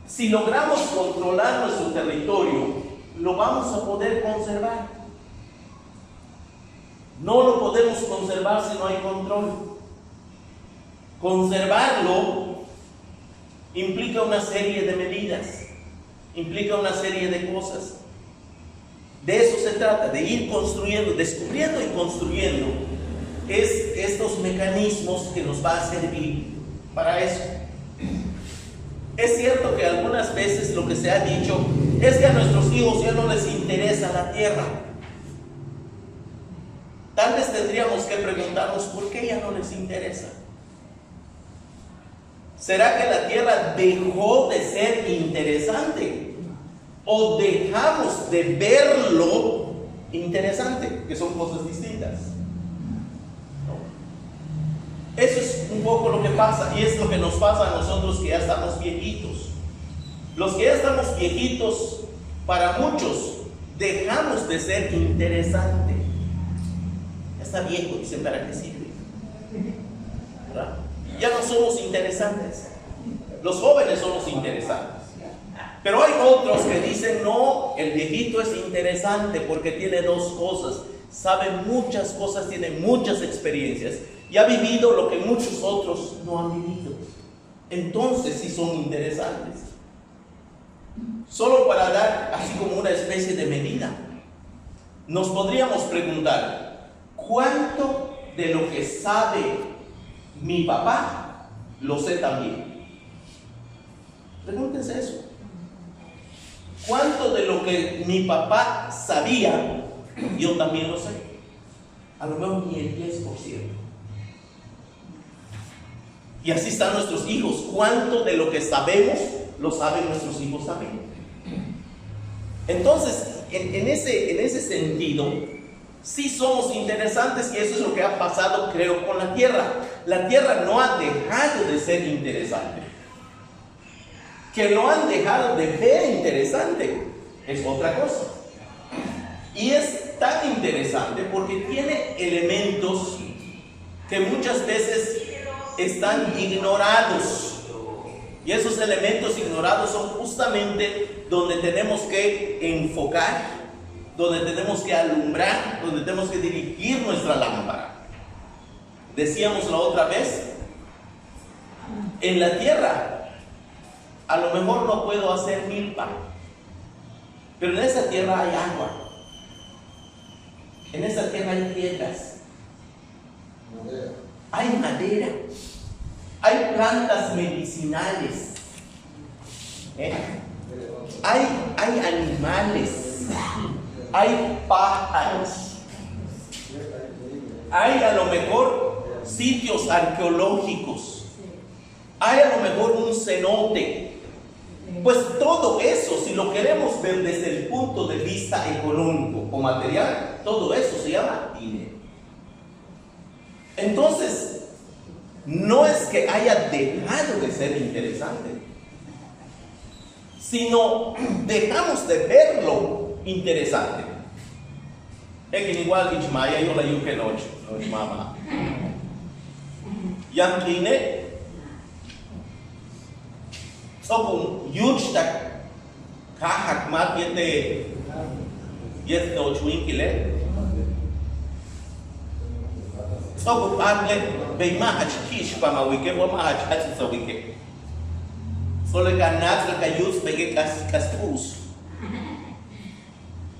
Si logramos controlar nuestro territorio, lo vamos a poder conservar. No lo podemos conservar si no hay control. Conservarlo implica una serie de medidas, implica una serie de cosas. De eso se trata, de ir construyendo, descubriendo y construyendo estos mecanismos que nos va a servir para eso. Es cierto que algunas veces lo que se ha dicho es que a nuestros hijos ya no les interesa la tierra. Tal vez tendríamos que preguntarnos por qué ya no les interesa. ¿Será que la tierra dejó de ser interesante? ¿O dejamos de verlo interesante? Que son cosas distintas. Eso es un poco lo que pasa, y es lo que nos pasa a nosotros que ya estamos viejitos. Los que ya estamos viejitos, para muchos, dejamos de ser interesante. Ya está viejo, dicen, ¿para qué sirve? ¿Verdad? Ya no somos interesantes. Los jóvenes son los interesantes. Pero hay otros que dicen, no, el viejito es interesante porque tiene dos cosas. Sabe muchas cosas, tiene muchas experiencias y ha vivido lo que muchos otros no han vivido. Entonces sí son interesantes. Solo para dar así como una especie de medida, nos podríamos preguntar, ¿cuánto de lo que sabe mi papá lo sé también? Pregúntense eso. ¿Cuánto de lo que mi papá sabía yo también lo sé? A lo mejor ni el 10%. Y así están nuestros hijos. ¿Cuánto de lo que sabemos lo saben nuestros hijos también? Entonces, en ese sentido, sí somos interesantes, y eso es lo que ha pasado, creo, con la tierra. La tierra no ha dejado de ser interesante. Que lo han dejado de ver interesante es otra cosa. Y es tan interesante porque tiene elementos que muchas veces están ignorados. Y esos elementos ignorados son justamente donde tenemos que enfocar, donde tenemos que alumbrar, donde tenemos que dirigir nuestra lámpara. Decíamos la otra vez, en la tierra a lo mejor no puedo hacer milpa, pero en esa tierra hay agua, en esa tierra hay piedras, hay madera, hay plantas medicinales, hay animales, hay pájaros, hay a lo mejor sitios arqueológicos, hay a lo mejor un cenote. Pues todo eso, si lo queremos ver desde el punto de vista económico o material, todo eso se llama dinero. Entonces, no es que haya dejado de ser interesante, sino dejamos de verlo interesante. Es que igual Ichmaya yo la yuke noche, mamá. Yankine so yujtak kahak mat yete no chwinkile so padle be ma achkish pa ma wike wa ma achati so wike so le ganat le kayus be kastus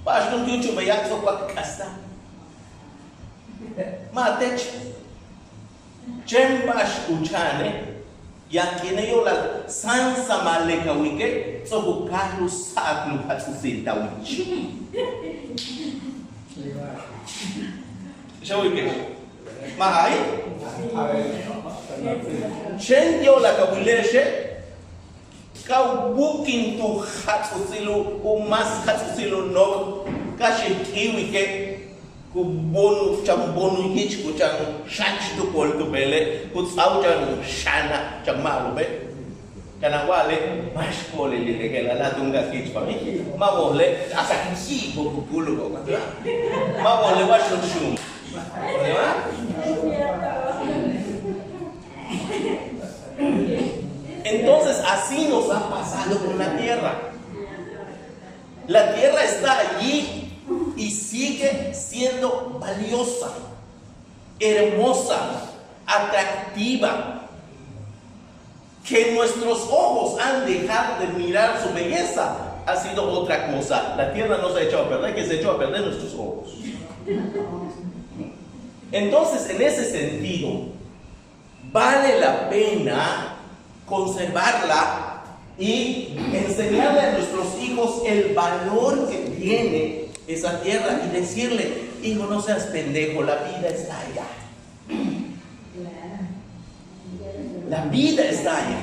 pas no yuchu be yak so pa kasta ma tech chembash uchane yang kini yo la sansa maleka wike so bukalu saklu patsusinta wich. Siya wike mahai chen yo la kabuleshe kau bukin tu hatsusilu umas hatsusilu no kashi kiwike kubonu chambonu hich kuchang shach tu pol tu bele kutsau chang shana chamalu be kana wale mas pole le ke la tunga hich pa mi ma wole asa ki bo kulu ko ma wole wa shum Entonces así nos ha pasado con la tierra. La tierra está allí y sigue siendo valiosa, hermosa, atractiva. Que nuestros ojos han dejado de mirar su belleza ha sido otra cosa. La tierra no se ha echado a perder, que se echó a perder nuestros ojos. Entonces, en ese sentido, vale la pena conservarla y enseñarle a nuestros hijos el valor que tiene esa tierra y decirle: hijo, no seas pendejo, la vida está allá. La vida está allá.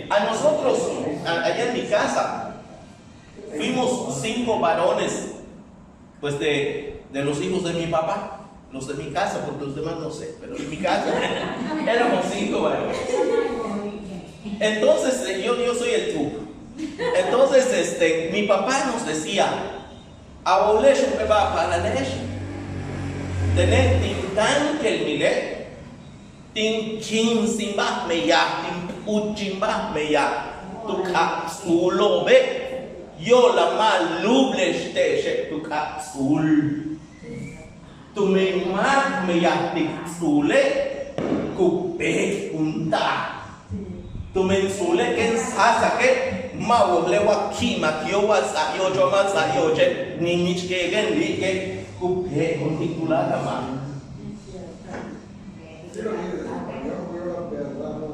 A nosotros, allá en mi casa, fuimos 5 varones, pues de los hijos de mi papá. Los de mi casa, porque los demás no sé, pero en mi casa éramos 5 varones. Entonces, yo soy el truco. Entonces, mi papá nos decía: abuelecho me va para la leche. Tener tintán que el milet. Tin chin simba me ya, tin uchimba me ya, tu capsulo ve, yo la maluble te tu capsul, tu me mat me ya tixule, cupe unta, tu me insule que sasa que mawo lewa kima kiowa sa yo joma sa yo je ni nich que gen li que cupe conticulada ma.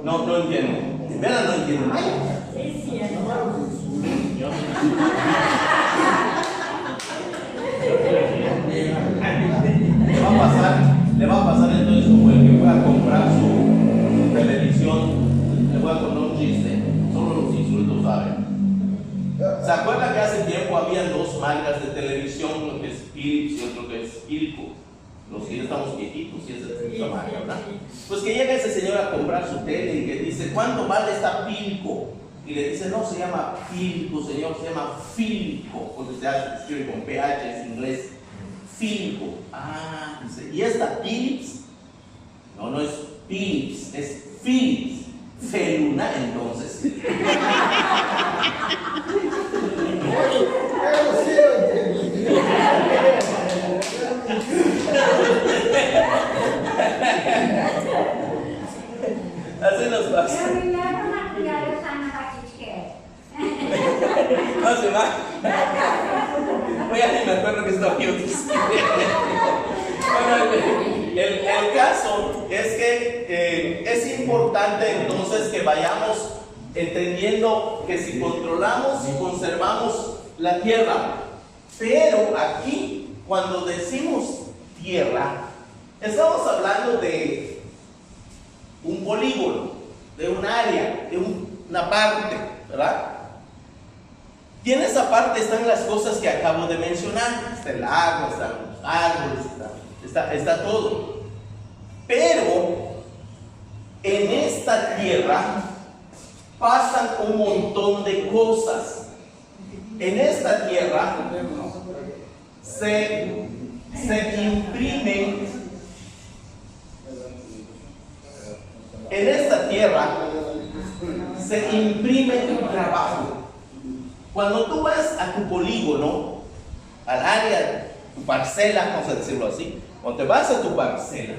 No entiendo. De verdad no entiendo. Le va a pasar entonces como el que fue a comprar su televisión. Le voy a contar un chiste. Solo los insultos saben. ¿Se acuerdan que hace tiempo había 2 marcas de televisión? Uno que es Philips y otro que es Philco. Los que ya estamos viejitos y esa es la marca, ¿verdad? Pues que llega ese señor a comprar su tele y que dice: ¿cuánto vale esta Philco? Y le dice: no se llama Philco, señor, se llama Philco, porque se escribe con PH, es inglés. Philco. Ah, dice: ¿y esta Philips? No es Philips, es Philips. Feluna, entonces. Así nos pasa. No se va. Voy a ni me acuerdo que estaba yo. Bueno, el caso es que es importante entonces que vayamos entendiendo que si controlamos y conservamos la tierra, pero aquí cuando decimos tierra, estamos hablando de un polígono, de un área, de una parte, ¿verdad? Y en esa parte están las cosas que acabo de mencionar. Está el agua, están los árboles, está todo. Pero en esta tierra pasan un montón de cosas. En esta tierra se imprimen. En esta tierra se imprime un trabajo. Cuando tú vas a tu polígono, al área, tu parcela, vamos a decirlo así, cuando te vas a tu parcela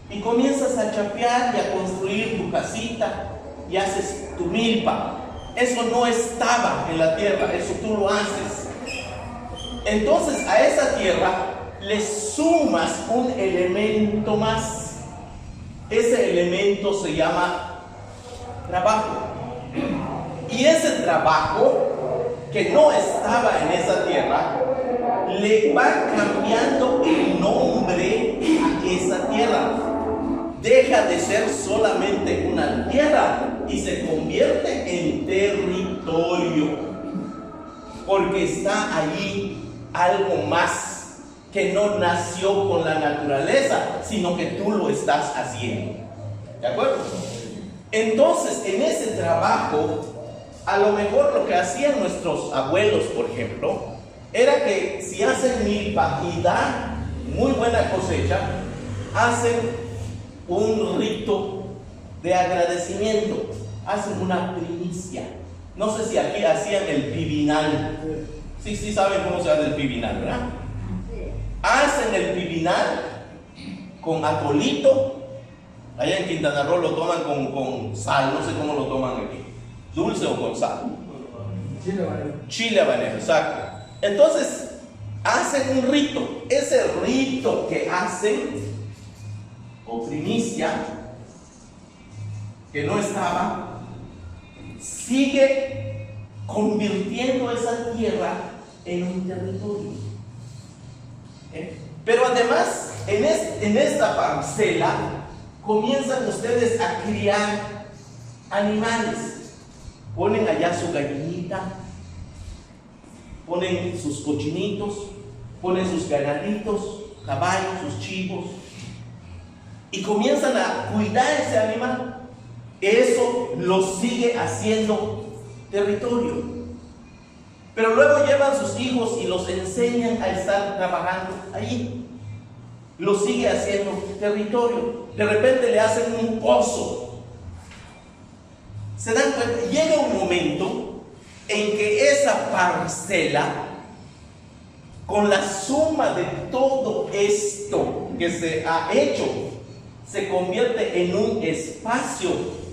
y comienzas a chapear y a construir tu casita y haces tu milpa, eso no estaba en la tierra, eso tú lo haces. Entonces a esa tierra le sumas un elemento más. Ese elemento se llama trabajo. Y ese trabajo que no estaba en esa tierra, le va cambiando el nombre a esa tierra. Deja de ser solamente una tierra y se convierte en territorio, porque está allí algo más que no nació con la naturaleza, sino que tú lo estás haciendo. ¿De acuerdo? Entonces, en ese trabajo, a lo mejor lo que hacían nuestros abuelos, por ejemplo, era que si hacen milpa y da muy buena cosecha, hacen un rito de agradecimiento, hacen una primicia. No sé si aquí hacían el pibinal. Sí saben cómo se hace el pibinal, ¿verdad? Hacen el pibinal con atolito. Allá en Quintana Roo lo toman con sal, no sé cómo lo toman aquí. Dulce o con sal. Chile habanero. Chile habanero, exacto. Entonces, hacen un rito. Ese rito que hacen, o primicia, que no estaba, sigue convirtiendo esa tierra en un territorio. Pero además, en esta parcela, comienzan ustedes a criar animales. Ponen allá su gallinita, ponen sus cochinitos, ponen sus ganaditos, caballos, sus chivos, y comienzan a cuidar ese animal. Eso lo sigue haciendo territorio. Pero luego llevan sus hijos y los enseñan a estar trabajando allí. Lo sigue haciendo territorio. De repente le hacen un pozo. Se dan cuenta, llega un momento en que esa parcela, con la suma de todo esto que se ha hecho, se convierte en un espacio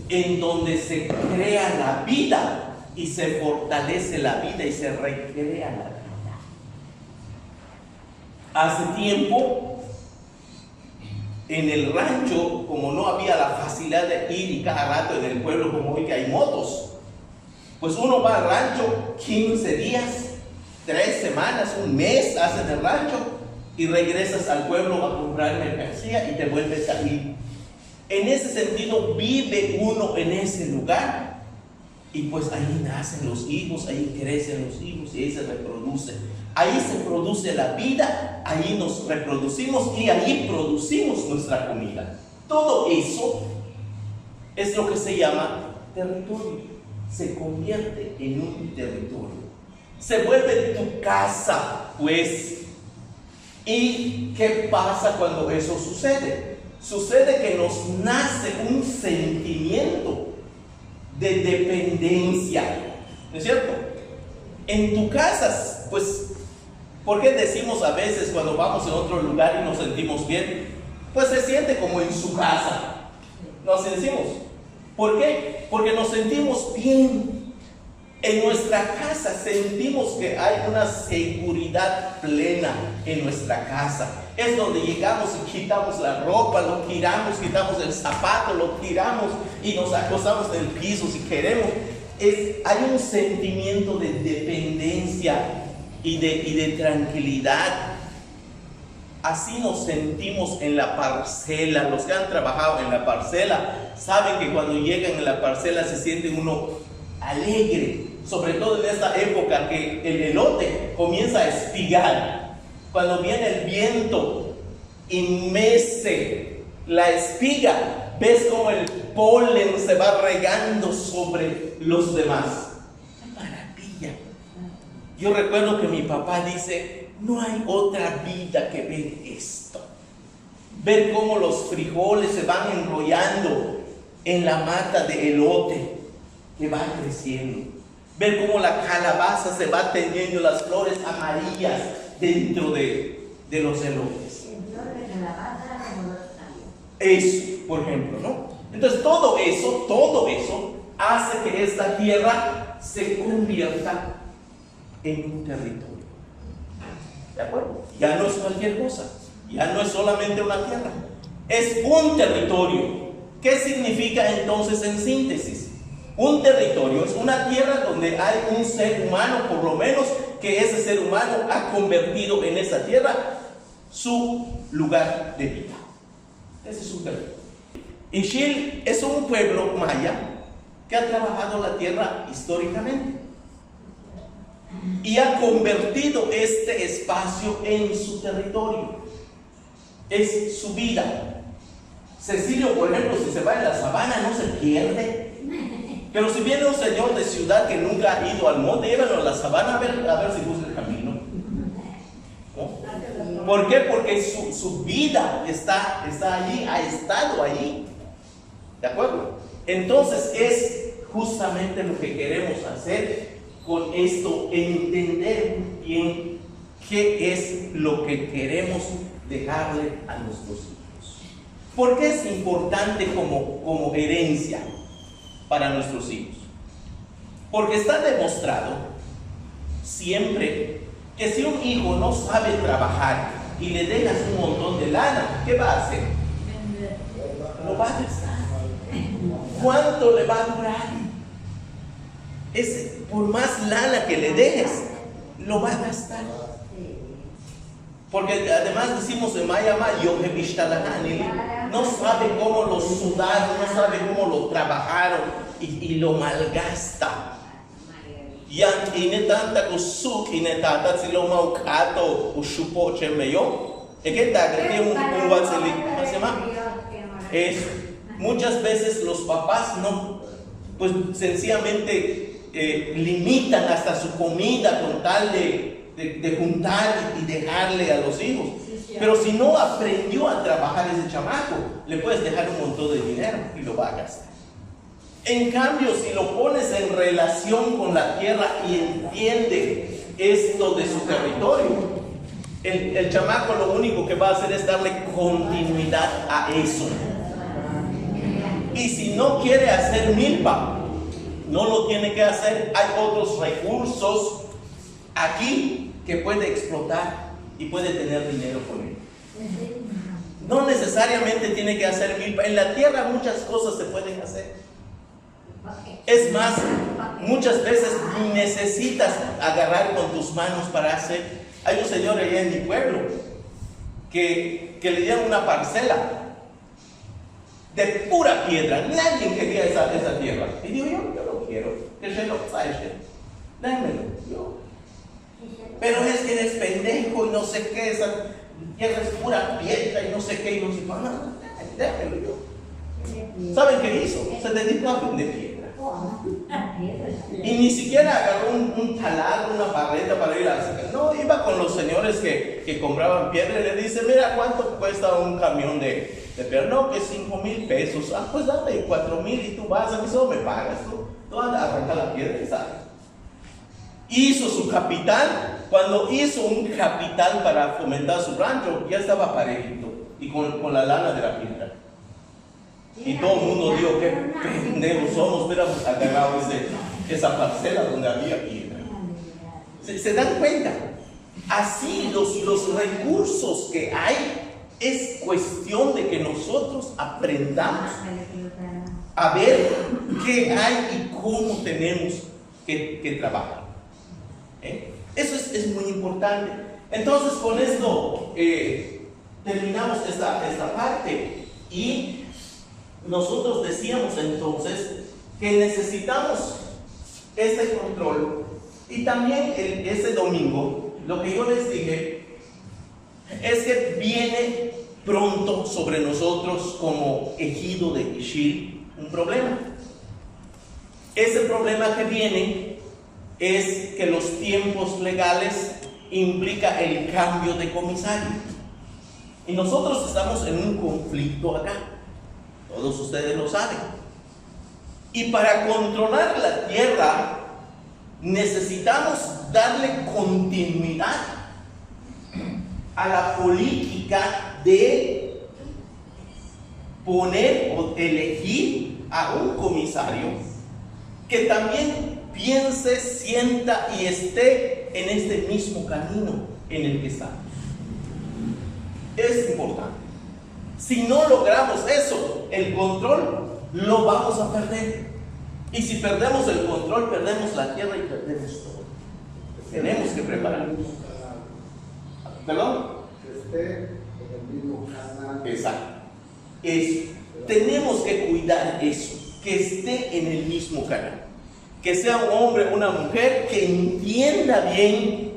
en donde se crea la vida y se fortalece la vida y se recrea la vida. Hace tiempo, en el rancho, como no había la facilidad de ir y cada rato en el pueblo como hoy que hay motos, pues uno va al rancho 15 días, 3 semanas, un mes, haces el rancho y regresas al pueblo a comprar mercancía y te vuelves a ir. En ese sentido vive uno en ese lugar y pues ahí nacen los hijos, ahí crecen los hijos y ahí se reproduce. Ahí se produce la vida, ahí nos reproducimos y ahí producimos nuestra comida. Todo eso es lo que se llama territorio. Se convierte en un territorio. Se vuelve tu casa, pues. ¿Y qué pasa cuando eso sucede? Sucede que nos nace un sentimiento de dependencia, ¿no es cierto? En tu casa, pues, ¿por qué decimos a veces cuando vamos a otro lugar y nos sentimos bien? Pues se siente como en su casa. Nos decimos. ¿Por qué? Porque nos sentimos bien. En nuestra casa sentimos que hay una seguridad plena en nuestra casa. Es donde llegamos y quitamos la ropa, lo tiramos, quitamos el zapato, lo tiramos y nos acostamos en el piso si queremos. Hay un sentimiento de dependencia y de tranquilidad. Así nos sentimos en la parcela. Los que han trabajado en la parcela saben que cuando llegan a la parcela se siente uno alegre, sobre todo en esta época que el elote comienza a espigar. Cuando viene el viento y mece la espiga, ves como el polen se va regando sobre los demás. ¡Qué maravilla! Yo recuerdo que mi papá dice: no hay otra vida que ver esto. Ver cómo los frijoles se van enrollando en la mata de elote que va creciendo. Ver cómo la calabaza se va teniendo las flores amarillas dentro de los elotes. Eso, por ejemplo, ¿no? Entonces todo eso hace que esta tierra se convierta en un territorio. ¿De acuerdo? Ya no es cualquier cosa, ya no es solamente una tierra, es un territorio. ¿Qué significa entonces en síntesis? Un territorio es una tierra donde hay un ser humano, por lo menos que ese ser humano ha convertido en esa tierra su lugar de vida. Ese es un territorio. Ixil es un pueblo maya que ha trabajado la tierra históricamente y ha convertido este espacio en su territorio. Es su vida. Cecilio, por ejemplo, si se va en la sabana no se pierde. Pero si viene un señor de ciudad que nunca ha ido al monte, llévenlo a la sabana a ver si busca el camino. ¿No? ¿Por qué? Porque su vida está allí, ha estado allí. ¿De acuerdo? Entonces es justamente lo que queremos hacer con esto, entender bien qué es lo que queremos dejarle a nuestros hijos. ¿Por qué es importante como herencia para nuestros hijos? Porque está demostrado siempre que si un hijo no sabe trabajar y le dejas un montón de lana, ¿qué va a hacer? Lo va a gastar. ¿Cuánto le va a durar? Por más lana que le dejes, lo va a gastar. Porque además decimos en Mayama, no sabe cómo lo sudaron, no sabe cómo lo trabajaron y lo malgasta. Yang ini tanta kusuk ini tata silo mau kato ushupo chemeyo. ¿Qué tal? Un guatseli, ¿cómo se llama? Es muchas veces los papás no, pues sencillamente limitan hasta su comida con tal de juntar y dejarle a los hijos. Pero si no aprendió a trabajar ese chamaco, le puedes dejar un montón de dinero y lo va a gastar. En cambio, si lo pones en relación con la tierra y entiende esto de su territorio, el chamaco lo único que va a hacer es darle continuidad a eso. Y si no quiere hacer milpa, no lo tiene que hacer. Hay otros recursos aquí que puede explotar y puede tener dinero con él. No necesariamente tiene que hacer milpa. En la tierra muchas cosas se pueden hacer. Es más, muchas veces necesitas agarrar con tus manos para hacer. Hay un señor allá en mi pueblo que le dieron una parcela de pura piedra. Nadie quería esa tierra. Y digo, yo lo quiero. Que se lo sabe. Dámelo. Yo. Pero es que eres pendejo y no sé qué. Esa tierra es pura piedra y no sé qué. Y no sé qué. No, déjelo yo. ¿Saben qué hizo? Se dedicó a vender piedra. Y ni siquiera agarró un taladro, una barreta para ir a sacar. No, iba con los señores que compraban piedra y le dice, mira, ¿cuánto cuesta un camión de piedra? No, que 5,000 pesos. Ah, pues dame 4,000 y tú vas, a mí solo me pagas. Tú andas a arrancar la piedra y sales. Hizo su capital. Cuando hizo un capital para fomentar su rancho, ya estaba parejito y con la lana de la piedra. Y todo el mundo dijo, qué pendejos somos, hubiéramos agarrado esa parcela donde había piedra. ¿Se dan cuenta? Así los recursos que hay, es cuestión de que nosotros aprendamos a ver qué hay y cómo tenemos que trabajar. Eso es muy importante. Entonces con esto terminamos esta parte y nosotros decíamos entonces que necesitamos este control. Y también ese domingo lo que yo les dije es que viene pronto sobre nosotros como ejido de Ixil un problema. Ese problema que viene es que los tiempos legales implica el cambio de comisario. Y nosotros estamos en un conflicto acá. Todos ustedes lo saben. Y para controlar la tierra necesitamos darle continuidad a la política de poner o elegir a un comisario que también piense, sienta y esté en este mismo camino en el que estamos. Es importante. Si no logramos eso, el control lo vamos a perder. Y si perdemos el control, perdemos la tierra y perdemos todo. Tenemos que prepararnos. ¿Perdón? Que esté en el mismo canal. Exacto. Tenemos que cuidar eso, que esté en el mismo canal. Que sea un hombre o una mujer que entienda bien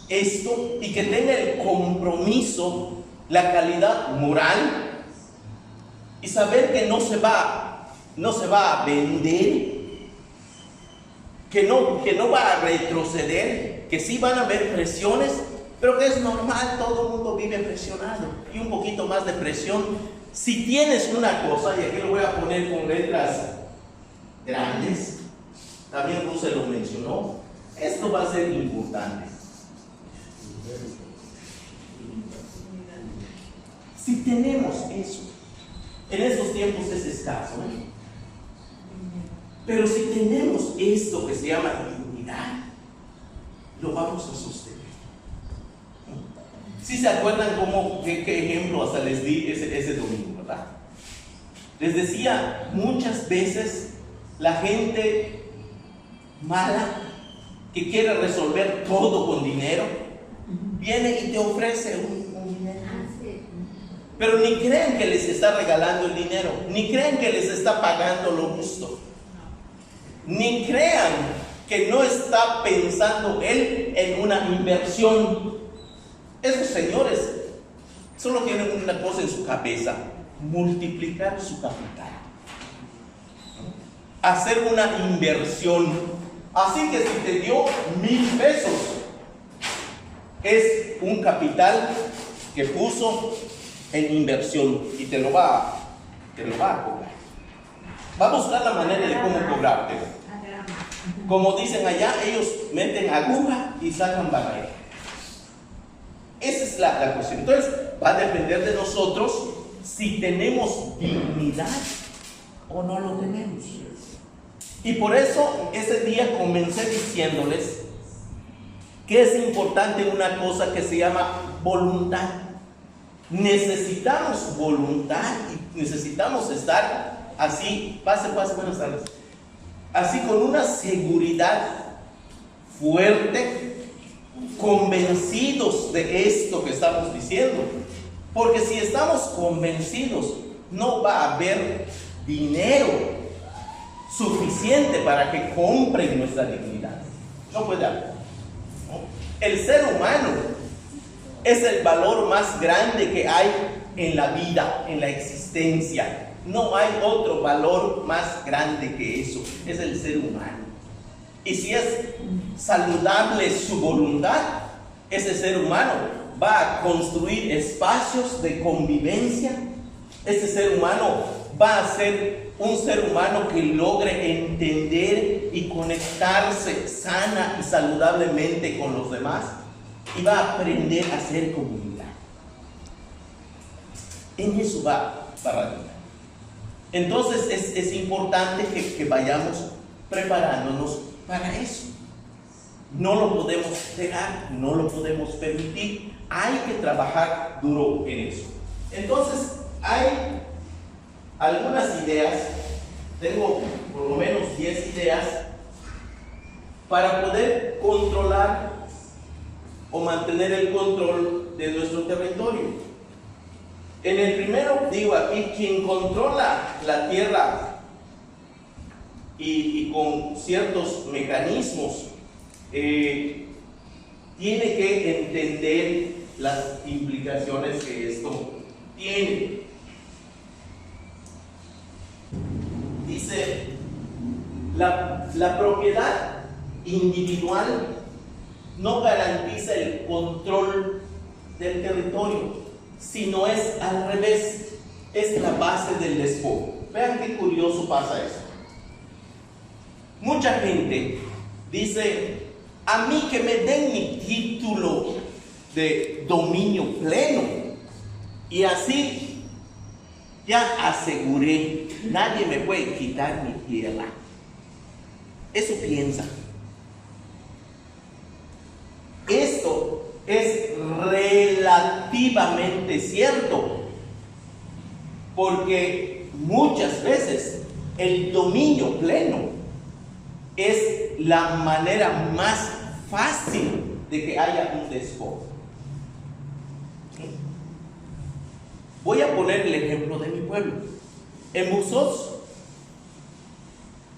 esto y que tenga el compromiso, la calidad moral y saber que no se va a vender, que no va a retroceder, que sí van a haber presiones, pero que es normal, todo el mundo vive presionado y un poquito más de presión si tienes una cosa, y aquí lo voy a poner con letras grandes, también Russell lo mencionó, esto va a ser importante. Si tenemos eso, en estos tiempos es escaso, ¿eh? Pero si tenemos esto que se llama dignidad, lo vamos a sostener. Si se acuerdan qué ejemplo hasta les di ese domingo, ¿verdad? Les decía, muchas veces la gente mala que quiere resolver todo con dinero, viene y te ofrece un dinero. Pero ni creen que les está regalando el dinero, ni creen que les está pagando lo justo, ni crean que no está pensando él en una inversión. Esos señores solo tienen una cosa en su cabeza: multiplicar su capital, hacer una inversión. Así que si te dio 1,000 pesos, es un capital que puso en inversión y te lo va a cobrar. Va a buscar la manera de cómo cobrarte. Como dicen allá, ellos meten aguja y sacan barrera. Esa es la cuestión. Entonces, va a depender de nosotros si tenemos dignidad o no lo tenemos. Y por eso, ese día comencé diciéndoles que es importante una cosa que se llama voluntad. Necesitamos voluntad y necesitamos estar así, pase, buenas tardes, así con una seguridad fuerte, convencidos de esto que estamos diciendo. Porque si estamos convencidos, no va a haber dinero suficiente para que compren nuestra dignidad. No puede haber. El ser humano es el valor más grande que hay en la vida, en la existencia. No hay otro valor más grande que eso. Es el ser humano. Y si es saludable su voluntad, ese ser humano va a construir espacios de convivencia. Ese ser humano va a ser un ser humano que logre entender y conectarse sana y saludablemente con los demás. Y va a aprender a hacer comunidad. En eso va a radicar. Entonces es importante que vayamos preparándonos para eso. No lo podemos dejar, no lo podemos permitir. Hay que trabajar duro en eso. Entonces, hay algunas ideas, tengo por lo menos 10 ideas para poder controlar o mantener el control de nuestro territorio. En el primero, digo aquí, quien controla la tierra y con ciertos mecanismos, tiene que entender las implicaciones que esto tiene. Dice, la propiedad individual no garantiza el control del territorio, sino es al revés, es la base del despojo. Vean qué curioso pasa eso. Mucha gente dice, a mí que me den mi título de dominio pleno y así ya aseguré, nadie me puede quitar mi tierra. Eso piensa. Esto es relativamente cierto, porque muchas veces el dominio pleno es la manera más fácil de que haya un despojo. Voy a poner el ejemplo de mi pueblo. En Buxós,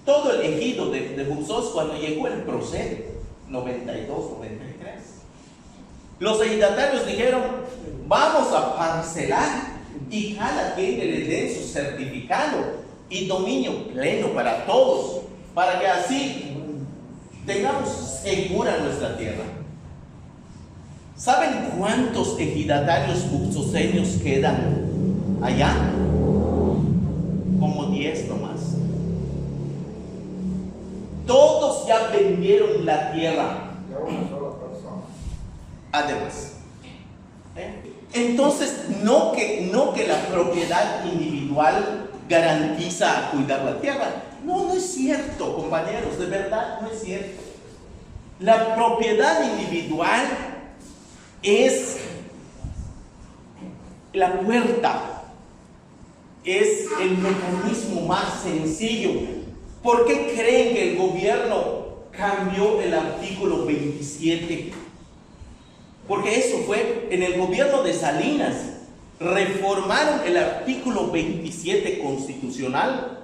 todo el ejido de Buxós, cuando llegó el proceso 92, 93, los ejidatarios dijeron, vamos a parcelar y cada quien que le den su certificado y dominio pleno para todos, para que así tengamos segura nuestra tierra. ¿Saben cuántos ejidatarios buxoseños quedan allá? ya vendieron la tierra. Y a una sola persona. Además, entonces no que la propiedad individual garantiza cuidar la tierra. No es cierto, compañeros, de verdad no es cierto. La propiedad individual es la puerta, es el mecanismo más sencillo. ¿Por qué creen que el gobierno cambió el artículo 27? Porque eso fue en el gobierno de Salinas. Reformaron el artículo 27 constitucional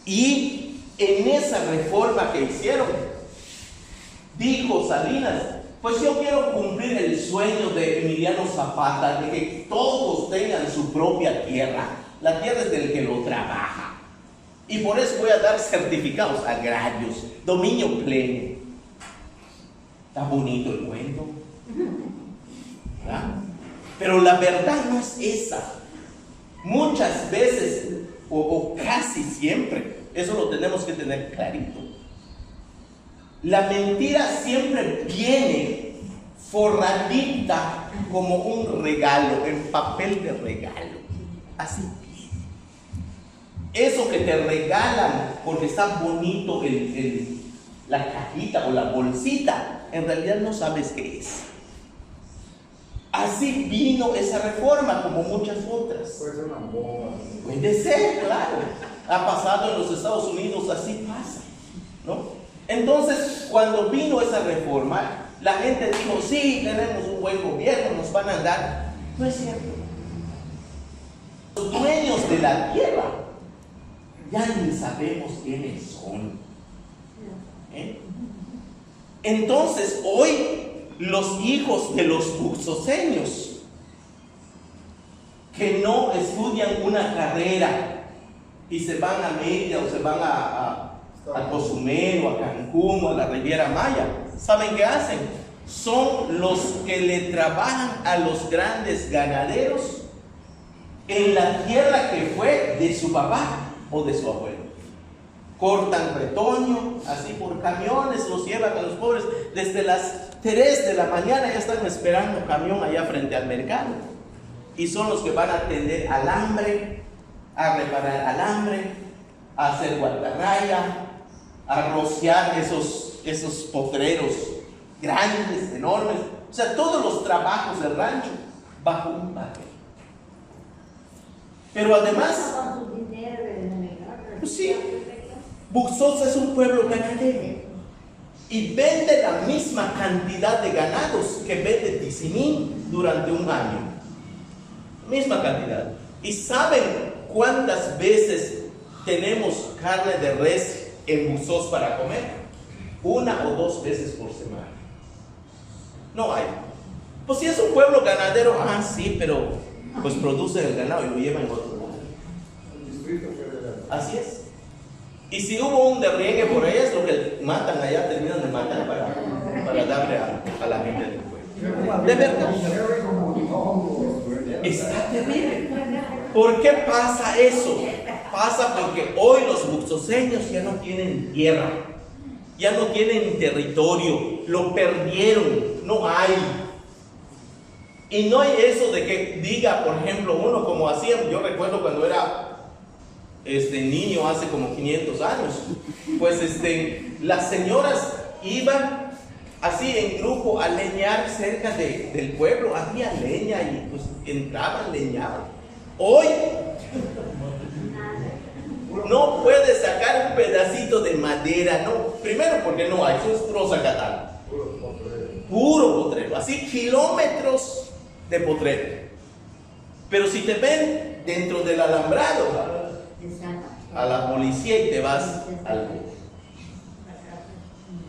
y en esa reforma que hicieron, dijo Salinas, pues yo quiero cumplir el sueño de Emiliano Zapata de que todos tengan su propia tierra. La tierra es del que lo trabaja. Y por eso voy a dar certificados agrarios, dominio pleno. Está bonito el cuento, ¿verdad? Pero la verdad no es esa. Muchas veces, o casi siempre, eso lo tenemos que tener clarito. La mentira siempre viene forradita como un regalo, en papel de regalo. Así. Eso que te regalan porque está bonito la cajita o la bolsita, en realidad no sabes qué es. Así vino esa reforma, como muchas otras. Puede ser una bomba. Puede ser, claro. Ha pasado en los Estados Unidos, así pasa, ¿no? Entonces, cuando vino esa reforma, la gente dijo, sí, tenemos un buen gobierno, nos van a dar. No es cierto. Los dueños de la tierra ya ni sabemos quiénes son. Entonces, hoy los hijos de los buxoseños que no estudian una carrera y se van a Mérida o se van a Cozumel o a Cancún o a la Riviera Maya, ¿saben qué hacen? Son los que le trabajan a los grandes ganaderos en la tierra que fue de su papá o de su abuelo. Cortan retoño, así por camiones, los llevan a los pobres. Desde las 3 de la mañana ya están esperando camión allá frente al mercado. Y son los que van a atender alambre, a reparar alambre, a hacer guardarraya, a rociar esos potreros grandes, enormes. O sea, todos los trabajos del rancho bajo un papel. Pero además, pues sí, Buxos es un pueblo ganadero y vende la misma cantidad de ganados que vende Tizimín durante un año. Misma cantidad. ¿Y saben cuántas veces tenemos carne de res en Buxos para comer? 1 o 2 veces por semana. No hay. Pues si es un pueblo ganadero, sí, pero pues producen el ganado y lo llevan en otro lugar. El Distrito Federal. Así es. Y si hubo un derriegue por allá, es lo que matan allá, terminan de matar para darle a la gente del pueblo. De verdad. Está terrible. ¿Por qué pasa eso? Pasa porque hoy los buxoseños ya no tienen tierra, ya no tienen territorio, lo perdieron, no hay. Y no hay eso de que diga, por ejemplo, uno como hacían, yo recuerdo cuando era niño hace como 500 años, pues las señoras iban así en grupo a leñar cerca del pueblo, había leña y pues entraban, leñaban. Hoy no puedes sacar un pedacito de madera, no, primero porque no hay, eso es puro zacatal, puro potrero, así kilómetros de potrero. Pero si te ven dentro del alambrado, a la policía y te vas al...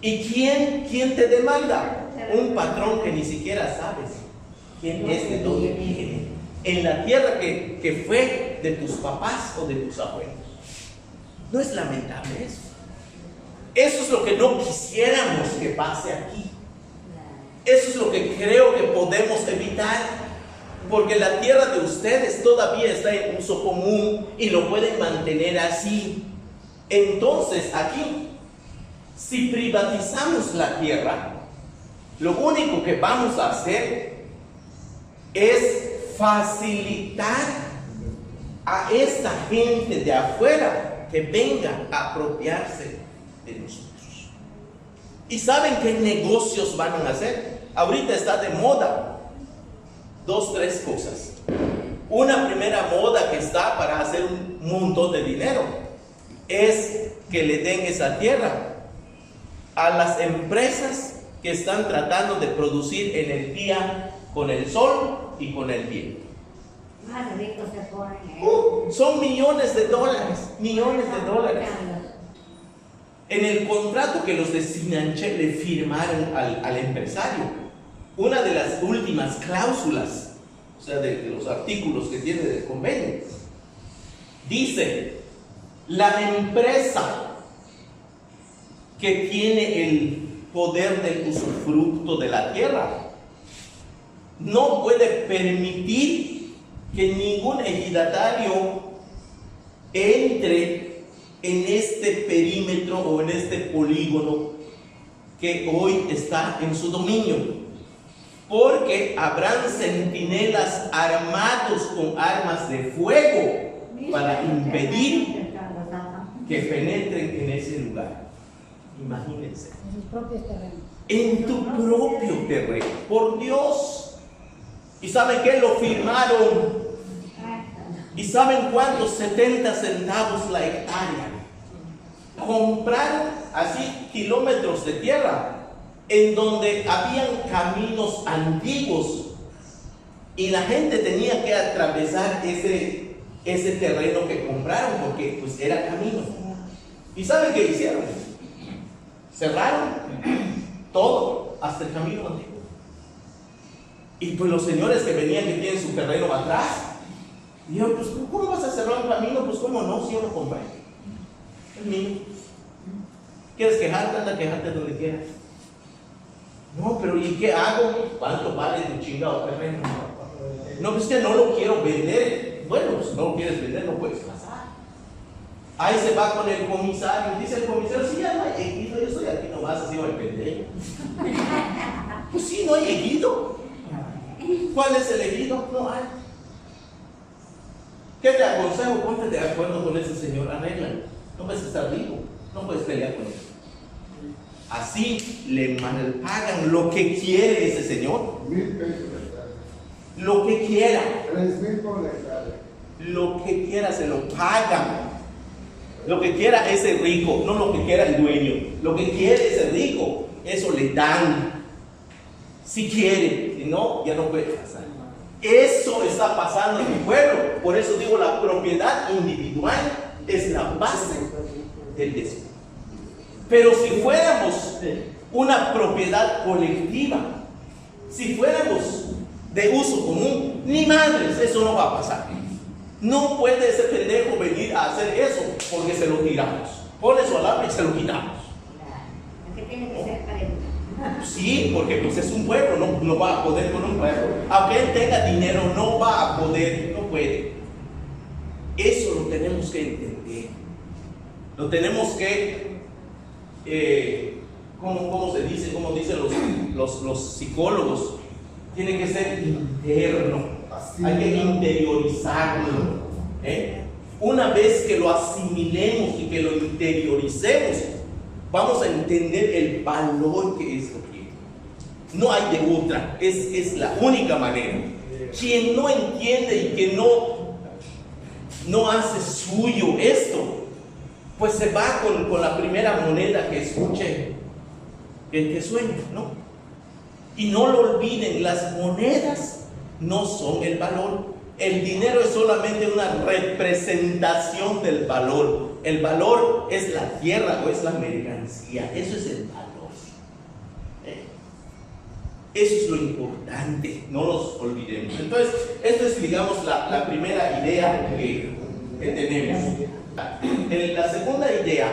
¿Y quién te demanda? Un patrón que ni siquiera sabes quién es, de dónde viene, en la tierra que fue de tus papás o de tus abuelos. ¿No es lamentable eso? Eso es lo que no quisiéramos que pase aquí. Eso es lo que creo que podemos evitar. Porque la tierra de ustedes todavía está en uso común y lo pueden mantener así. Entonces, aquí Si privatizamos la tierra, lo único que vamos a hacer es facilitar a esta gente de afuera que venga a apropiarse de nosotros. ¿Y saben qué negocios van a hacer? Ahorita está de moda 2, 3 cosas. Una primera moda que está para hacer un montón de dinero es que le den esa tierra a las empresas que están tratando de producir energía con el sol y con el viento. Más ricos se ponen. Son millones de dólares, millones de dólares. En el contrato que los de Sinanche le firmaron al empresario, una de las últimas cláusulas, o sea, de los artículos que tiene del convenio, dice: la empresa que tiene el poder del usufructo de la tierra no puede permitir que ningún ejidatario entre en este perímetro o en este polígono que hoy está en su dominio, porque habrán centinelas armados con armas de fuego para impedir que penetren en ese lugar. Imagínense. En sus propios terrenos. En tu propio terreno, por Dios. ¿Y saben qué? Lo firmaron. ¿Y saben cuántos? 70 centavos la hectárea. Compraron así kilómetros de tierra en donde habían caminos antiguos y la gente tenía que atravesar ese terreno que compraron porque pues era camino. ¿Y saben qué hicieron? Cerraron todo hasta el camino antiguo. Y pues los señores que venían, que tienen su terreno atrás, dijeron: pues ¿cómo vas a cerrar un camino? Pues ¿cómo no? Si yo lo compré, es mío. ¿Quieres quejarte? Anda a quejarte donde quieras. No, pero ¿y qué hago? ¿Cuánto vale tu chingado terreno? No, pues que no lo quiero vender. Bueno, pues no lo quieres vender, no puedes pasar. Ahí se va con el comisario. Dice el comisario: sí, ya no hay ejido, yo estoy aquí nomás, así va el pendejo. Pues sí, no hay ejido. ¿Cuál es el ejido? No hay. ¿Qué te aconsejo? Ponte de acuerdo con ese señor, arréglalo. No puedes estar vivo, no puedes pelear con él. Así le malpagan lo que quiere ese señor. 1,000 pesos de hectárea. Lo que quiera. 3,000 por hectárea. Lo que quiera se lo pagan. Lo que quiera ese rico, no lo que quiera el dueño. Lo que quiere ese rico, eso le dan. Si quiere, si no, ya no puede pasar. Eso está pasando en mi pueblo. Por eso digo, la propiedad individual es la base del despojo. Pero si fuéramos una propiedad colectiva, si fuéramos de uso común, ni madres, eso no va a pasar. No puede ese pendejo venir a hacer eso porque se lo tiramos. Pone su alambre y se lo quitamos. ¿Qué tiene que ser parejo? Sí, porque pues es un pueblo, no va a poder con un pueblo. Aunque él tenga dinero, no va a poder, no puede. Eso lo tenemos que entender. Lo tenemos que, ¿cómo se dice? Como dicen los psicólogos, tiene que ser interno. Hay que interiorizarlo. Una vez que lo asimilemos y que lo interioricemos, vamos a entender el valor que es lo que no hay de otra. Es la única manera. Quien no entiende y que no hace suyo esto, pues se va con la primera moneda que escuche, que sueña, ¿no? Y no lo olviden, las monedas no son el valor. El dinero es solamente una representación del valor. El valor es la tierra o es la mercancía. Eso es el valor. Eso es lo importante. No nos olvidemos. Entonces, esto es, digamos, la primera idea que tenemos. La segunda idea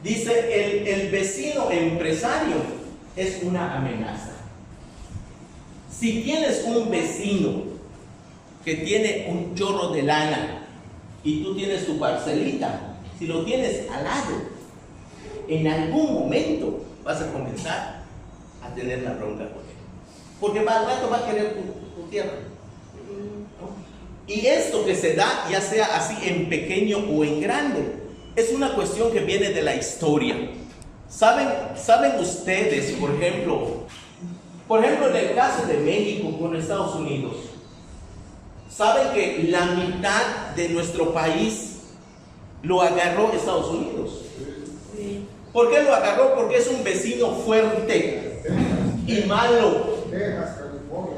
dice: el vecino empresario es una amenaza. Si tienes un vecino que tiene un chorro de lana y tú tienes tu parcelita, si lo tienes al lado, en algún momento vas a comenzar a tener la bronca con él. Porque al rato va a querer tu tierra. Y esto que se da, ya sea así en pequeño o en grande, es una cuestión que viene de la historia. ¿Saben ustedes, por ejemplo, en el caso de México con Estados Unidos, saben que la mitad de nuestro país lo agarró Estados Unidos? ¿Por qué lo agarró? Porque es un vecino fuerte y malo. Texas, California.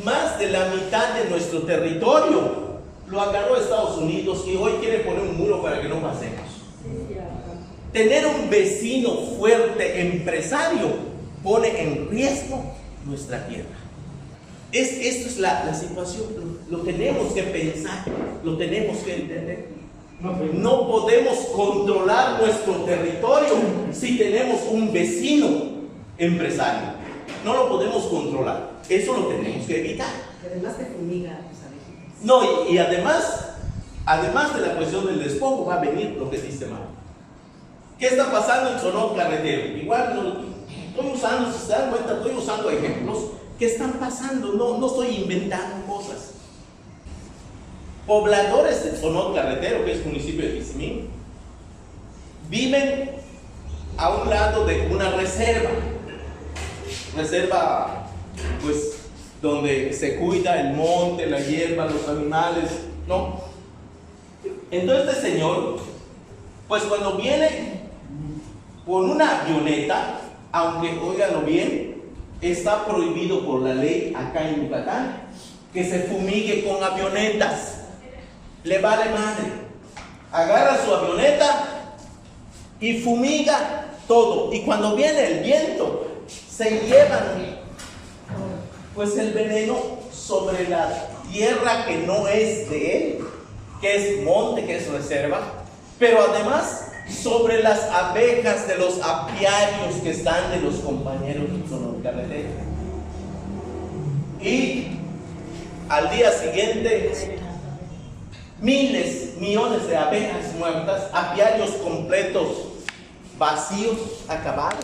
Más de la mitad de nuestro territorio lo agarró Estados Unidos y hoy quiere poner un muro para que no pasemos. Tener un vecino fuerte, empresario, pone en riesgo nuestra tierra. Esto es la situación. Lo tenemos que pensar, lo tenemos que entender. No podemos controlar nuestro territorio si tenemos un vecino empresario. No lo podemos controlar. Eso lo tenemos que evitar. Además de fumiga, pues a veces. No, y además de la cuestión del despojo, va a venir lo que dice Mario. ¿Qué está pasando en Sonora Carretero? Igual estoy usando, si se dan cuenta, estoy usando ejemplos que están pasando, no estoy inventando cosas. Pobladores de Sonora Carretero, que es el municipio de Tizimín, viven a un lado de una reserva, pues, donde se cuida el monte, la hierba, los animales, ¿no? Entonces este señor, pues cuando viene con una avioneta, aunque óiganlo bien, está prohibido por la ley acá en Yucatán que se fumigue con avionetas. Le vale madre. Agarra su avioneta y fumiga todo. Y cuando viene el viento, se llevan pues el veneno sobre la tierra que no es de él, que es monte, que es reserva, pero además sobre las abejas de los apiarios que están de los compañeros de Sonora Carretero. Y al día siguiente, miles, millones de abejas muertas, apiarios completos, vacíos, acabados.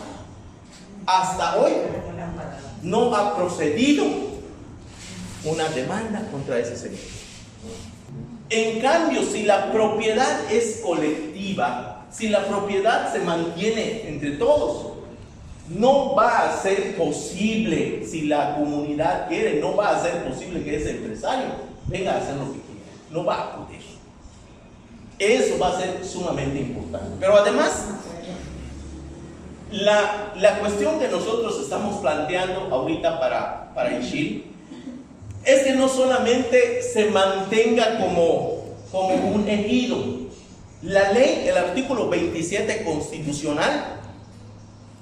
Hasta hoy no ha procedido una demanda contra ese señor. En cambio, si la propiedad es colectiva, si la propiedad se mantiene entre todos, no va a ser posible, si la comunidad quiere, no va a ser posible que ese empresario venga a hacer lo que quiera. No va a poder. Eso va a ser sumamente importante. Pero además, la cuestión que nosotros estamos planteando ahorita para Ixil es que no solamente se mantenga como un ejido. La ley, el artículo 27 constitucional,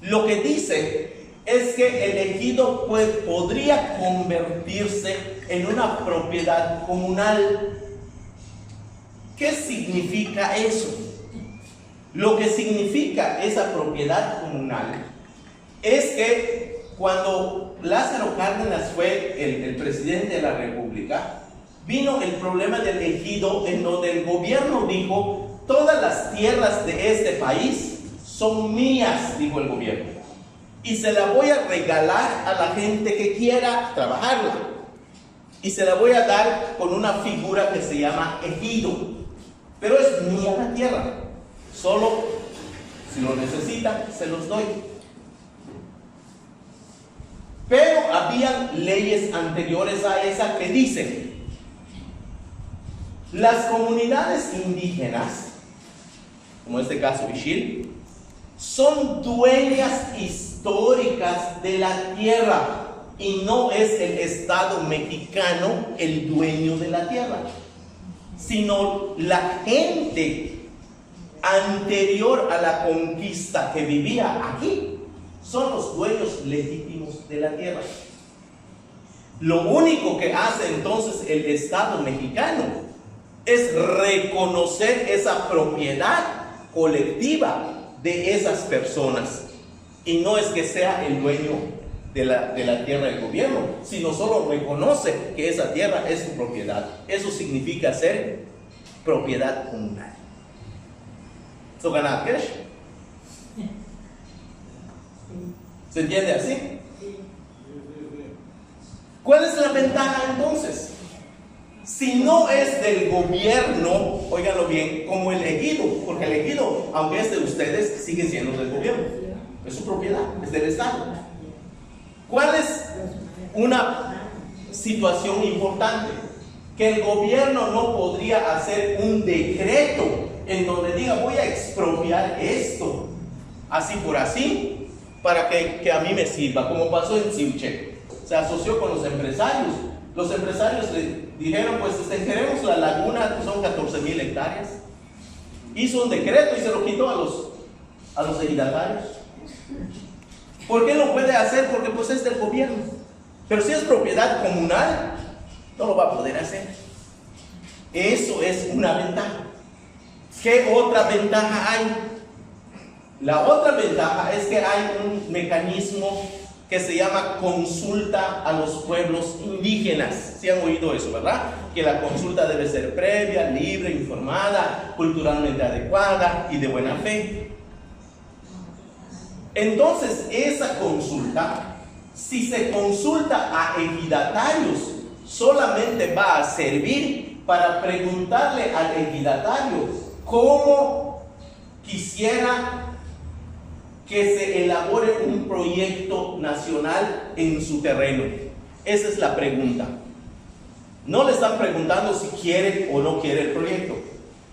lo que dice es que el ejido podría convertirse en una propiedad comunal. ¿Qué significa eso? Lo que significa esa propiedad comunal es que cuando Lázaro Cárdenas fue el presidente de la República, vino el problema del ejido, en donde el gobierno dijo: todas las tierras de este país son mías, dijo el gobierno, y se la voy a regalar a la gente que quiera trabajarla, y se la voy a dar con una figura que se llama ejido, pero es mía la tierra, solo si lo necesitan se los doy. Pero habían leyes anteriores a esa que dicen: las comunidades indígenas, como en este caso Ixil, son dueñas históricas de la tierra, y no es el Estado mexicano el dueño de la tierra, sino la gente anterior a la conquista que vivía aquí son los dueños legítimos de la tierra. Lo único que hace entonces el Estado mexicano es reconocer esa propiedad colectiva de esas personas, y no es que sea el dueño de la tierra del gobierno, sino solo reconoce que esa tierra es su propiedad. Eso significa ser propiedad comunal. ¿So ganar qué? ¿Se entiende así? ¿Cuál es la ventaja entonces? Si no es del gobierno, óiganlo bien, como el ejido, porque el ejido, aunque es de ustedes, sigue siendo del gobierno. Es su propiedad, es del Estado. ¿Cuál es una situación importante? Que el gobierno no podría hacer un decreto en donde diga voy a expropiar esto, así por así, para que a mí me sirva, como pasó en Siuche. Se asoció con los empresarios. Los empresarios le dijeron, pues queremos la laguna, que son 14,000 hectáreas. Hizo un decreto y se lo quitó a los ejidatarios. ¿Por qué lo puede hacer? Porque pues es del gobierno. Pero si es propiedad comunal, no lo va a poder hacer. Eso es una ventaja. ¿Qué otra ventaja hay? La otra ventaja es que hay un mecanismo que se llama consulta a los pueblos indígenas. ¿Sí han oído eso, verdad? Que la consulta debe ser previa, libre, informada, culturalmente adecuada y de buena fe. Entonces, esa consulta, si se consulta a ejidatarios, solamente va a servir para preguntarle al ejidatario cómo quisiera que se elabore un proyecto nacional en su terreno. Esa es la pregunta. No le están preguntando si quiere o no quiere el proyecto.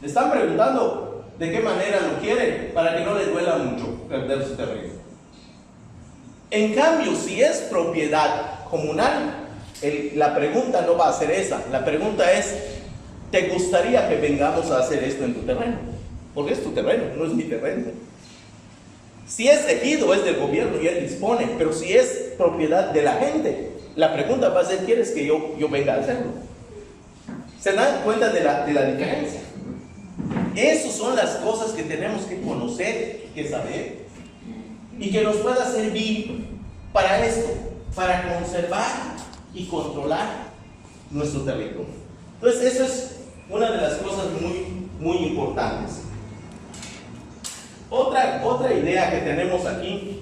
Le están preguntando de qué manera lo quiere para que no le duela mucho perder su terreno. En cambio, si es propiedad comunal, la pregunta no va a ser esa. La pregunta es, ¿te gustaría que vengamos a hacer esto en tu terreno? Porque es tu terreno, no es mi terreno. Si es ejido, es del gobierno y él dispone, pero si es propiedad de la gente, la pregunta va a ser, ¿quieres que yo venga a hacerlo? ¿Se dan cuenta de la diferencia? Esas son las cosas que tenemos que conocer, que saber, y que nos pueda servir para esto, para conservar y controlar nuestro territorio. Entonces, eso es una de las cosas muy importantes. Otra idea que tenemos aquí,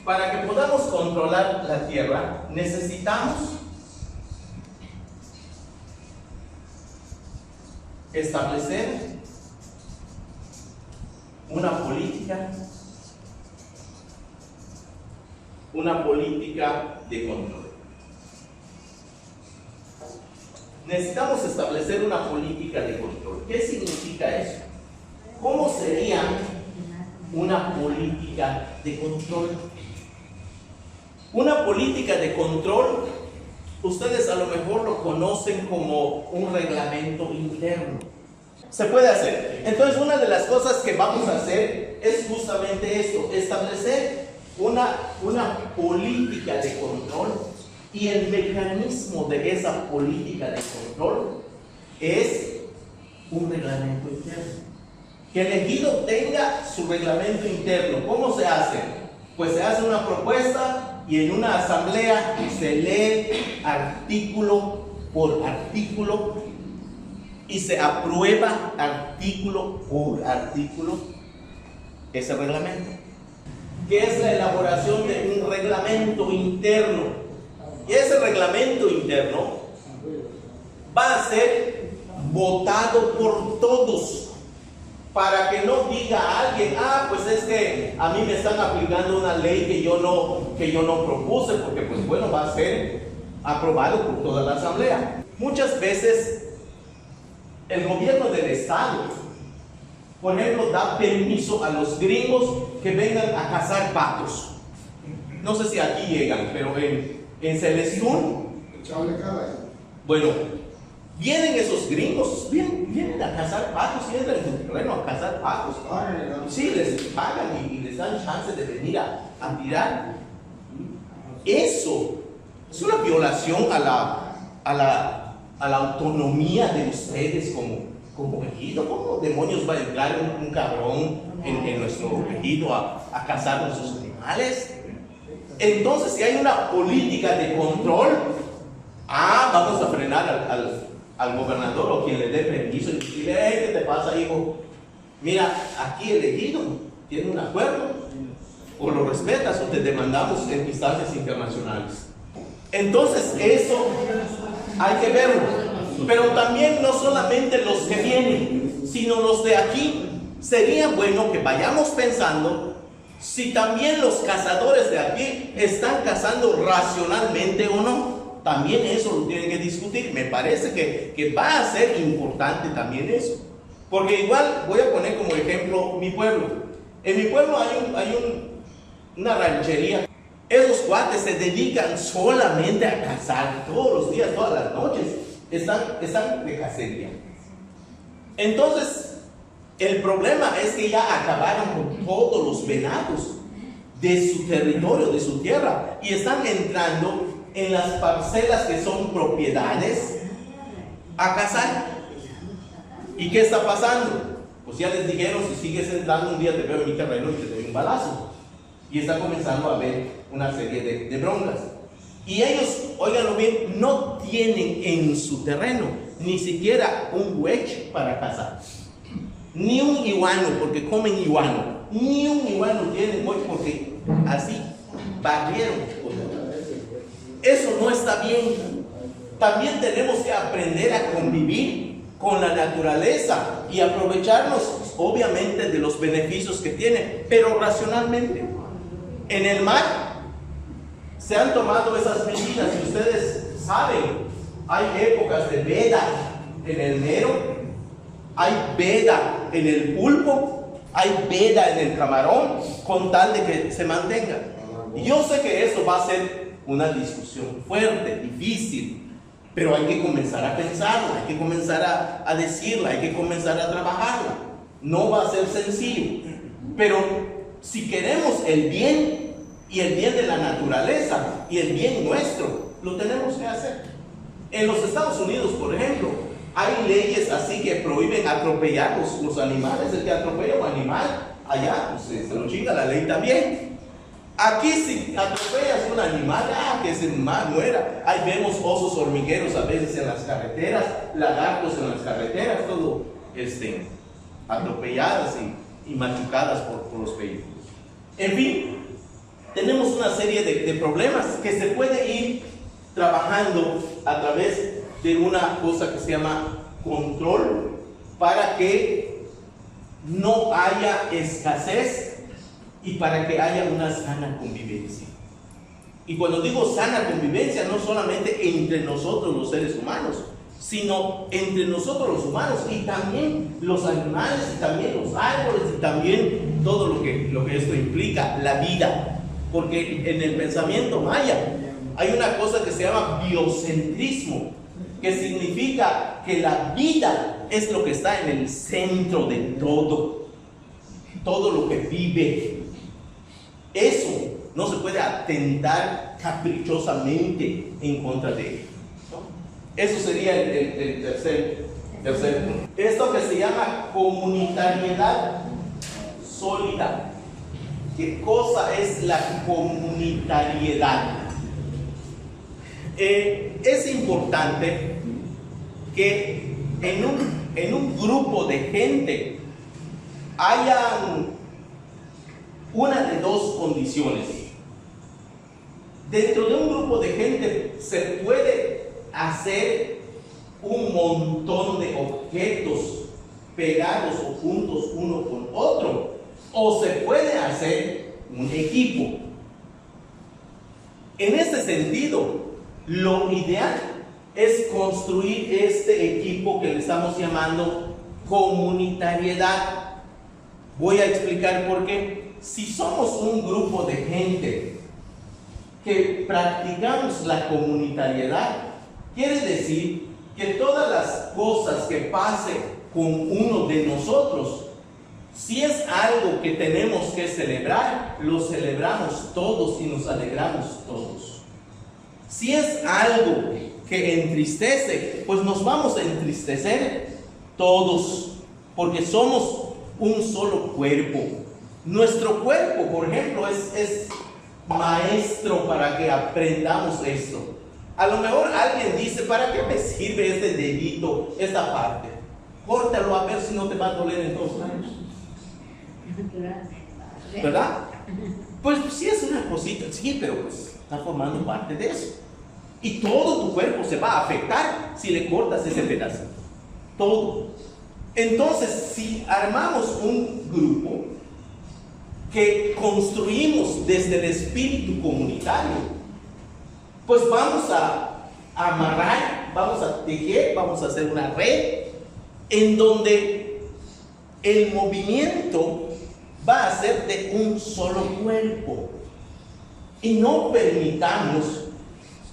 para que podamos controlar la tierra, necesitamos establecer una política de control. Necesitamos establecer una política de control. ¿Qué significa eso? ¿Cómo sería una política de control? Una política de control, ustedes a lo mejor lo conocen como un reglamento interno. Se puede hacer. Entonces, una de las cosas que vamos a hacer es justamente esto: establecer una política de control. Y el mecanismo de esa política de control es un reglamento interno. Que el ejido tenga su reglamento interno. ¿Cómo se hace? Pues se hace una propuesta y en una asamblea se lee artículo por artículo y se aprueba artículo por artículo ese reglamento. ¿Qué es la elaboración de un reglamento interno? Y ese reglamento interno va a ser votado por todos, para que no diga a alguien, pues es que a mí me están aplicando una ley que yo no propuse, porque pues bueno, va a ser aprobado por toda la asamblea. Muchas veces el gobierno del estado, por ejemplo, da permiso a los gringos que vengan a cazar patos. No sé si aquí llegan, pero en Celestún, bueno, vienen esos gringos, vienen a cazar patos, vienen en su terreno a cazar patos. Sí, les pagan y les dan chance de venir a tirar. Eso es una violación a la autonomía de ustedes como ejido. ¿Cómo demonios va a entrar un cabrón en nuestro ejido a cazar nuestros animales? Entonces, si hay una política de control, vamos a frenar al gobernador o quien le dé permiso y decirle, ¿qué te pasa, hijo? mira, aquí el ejido tiene un acuerdo, o lo respetas o te demandamos en instancias internacionales. Entonces eso hay que verlo, pero también no solamente los que vienen, sino los de aquí. Sería bueno que vayamos pensando si también los cazadores de aquí están cazando racionalmente o no. También eso lo tienen que discutir. Me parece que va a ser importante también eso, porque igual voy a poner como ejemplo mi pueblo. En mi pueblo hay una ranchería. Esos cuates se dedican solamente a cazar todos los días, todas las noches. Están de cacería. Entonces, el problema es que ya acabaron con todos los venados de su territorio, de su tierra, y están entrando en las parcelas que son propiedades a cazar. ¿Y qué está pasando? Pues ya les dijeron, si sigues entrando un día te veo en mi terreno y te doy un balazo. Y está comenzando a haber una serie de broncas. Y ellos, óiganlo bien, no tienen en su terreno ni siquiera un hueche para cazar. Ni un iguano, porque comen iguano. Ni un iguano tienen hoy, porque así barrieron. Eso no está bien. También tenemos que aprender a convivir con la naturaleza y aprovecharnos, obviamente, de los beneficios que tiene, pero racionalmente. En el mar se han tomado esas medidas y ustedes saben, hay épocas de veda en el mero, hay veda en el pulpo, hay veda en el camarón, con tal de que se mantenga. Y yo sé que eso va a ser una discusión fuerte, difícil, pero hay que comenzar a pensarla, hay que comenzar a decirla, hay que comenzar a trabajarla. No va a ser sencillo, pero si queremos el bien y el bien de la naturaleza y el bien nuestro, lo tenemos que hacer. En los Estados Unidos, por ejemplo, hay leyes así que prohíben atropellar los animales. El que atropella un animal, allá pues, se lo chinga la ley también. Aquí si atropellas un animal, que se muera. Ahí vemos osos hormigueros a veces en las carreteras, lagartos en las carreteras, todo atropelladas y machucadas por los vehículos. En fin, tenemos una serie de problemas que se puede ir trabajando a través de una cosa que se llama control, para que no haya escasez y para que haya una sana convivencia. Y cuando digo sana convivencia, no solamente entre nosotros los seres humanos, sino entre nosotros los humanos y también los animales y también los árboles y también todo lo que esto implica, la vida. Porque en el pensamiento maya hay una cosa que se llama biocentrismo, que significa que la vida es lo que está en el centro de todo lo que vive. Eso no se puede atentar caprichosamente en contra de ello. Eso sería el tercer punto. Esto que se llama comunitariedad sólida. ¿Qué cosa es la comunitariedad? Es importante que en un grupo de gente haya una de dos condiciones. Dentro de un grupo de gente se puede hacer un montón de objetos pegados o juntos uno con otro, o se puede hacer un equipo. En este sentido, lo ideal es construir este equipo que le estamos llamando comunitariedad. Voy a explicar por qué. Si somos un grupo de gente que practicamos la comunitariedad, quiere decir que todas las cosas que pasen con uno de nosotros, si es algo que tenemos que celebrar, lo celebramos todos y nos alegramos todos. Si es algo que entristece, pues nos vamos a entristecer todos, porque somos un solo cuerpo. Nuestro cuerpo, por ejemplo, es maestro para que aprendamos esto. A lo mejor alguien dice, ¿para qué me sirve este dedito, esta parte? Córtalo a ver si no te va a doler en 2 años. ¿Verdad? Pues sí es una cosita, sí, pero pues está formando parte de eso. Y todo tu cuerpo se va a afectar si le cortas ese pedazo. Todo. Entonces, si armamos un grupo que construimos desde el espíritu comunitario, pues vamos a amarrar, vamos a tejer, vamos a hacer una red en donde el movimiento va a ser de un solo cuerpo. Y no permitamos,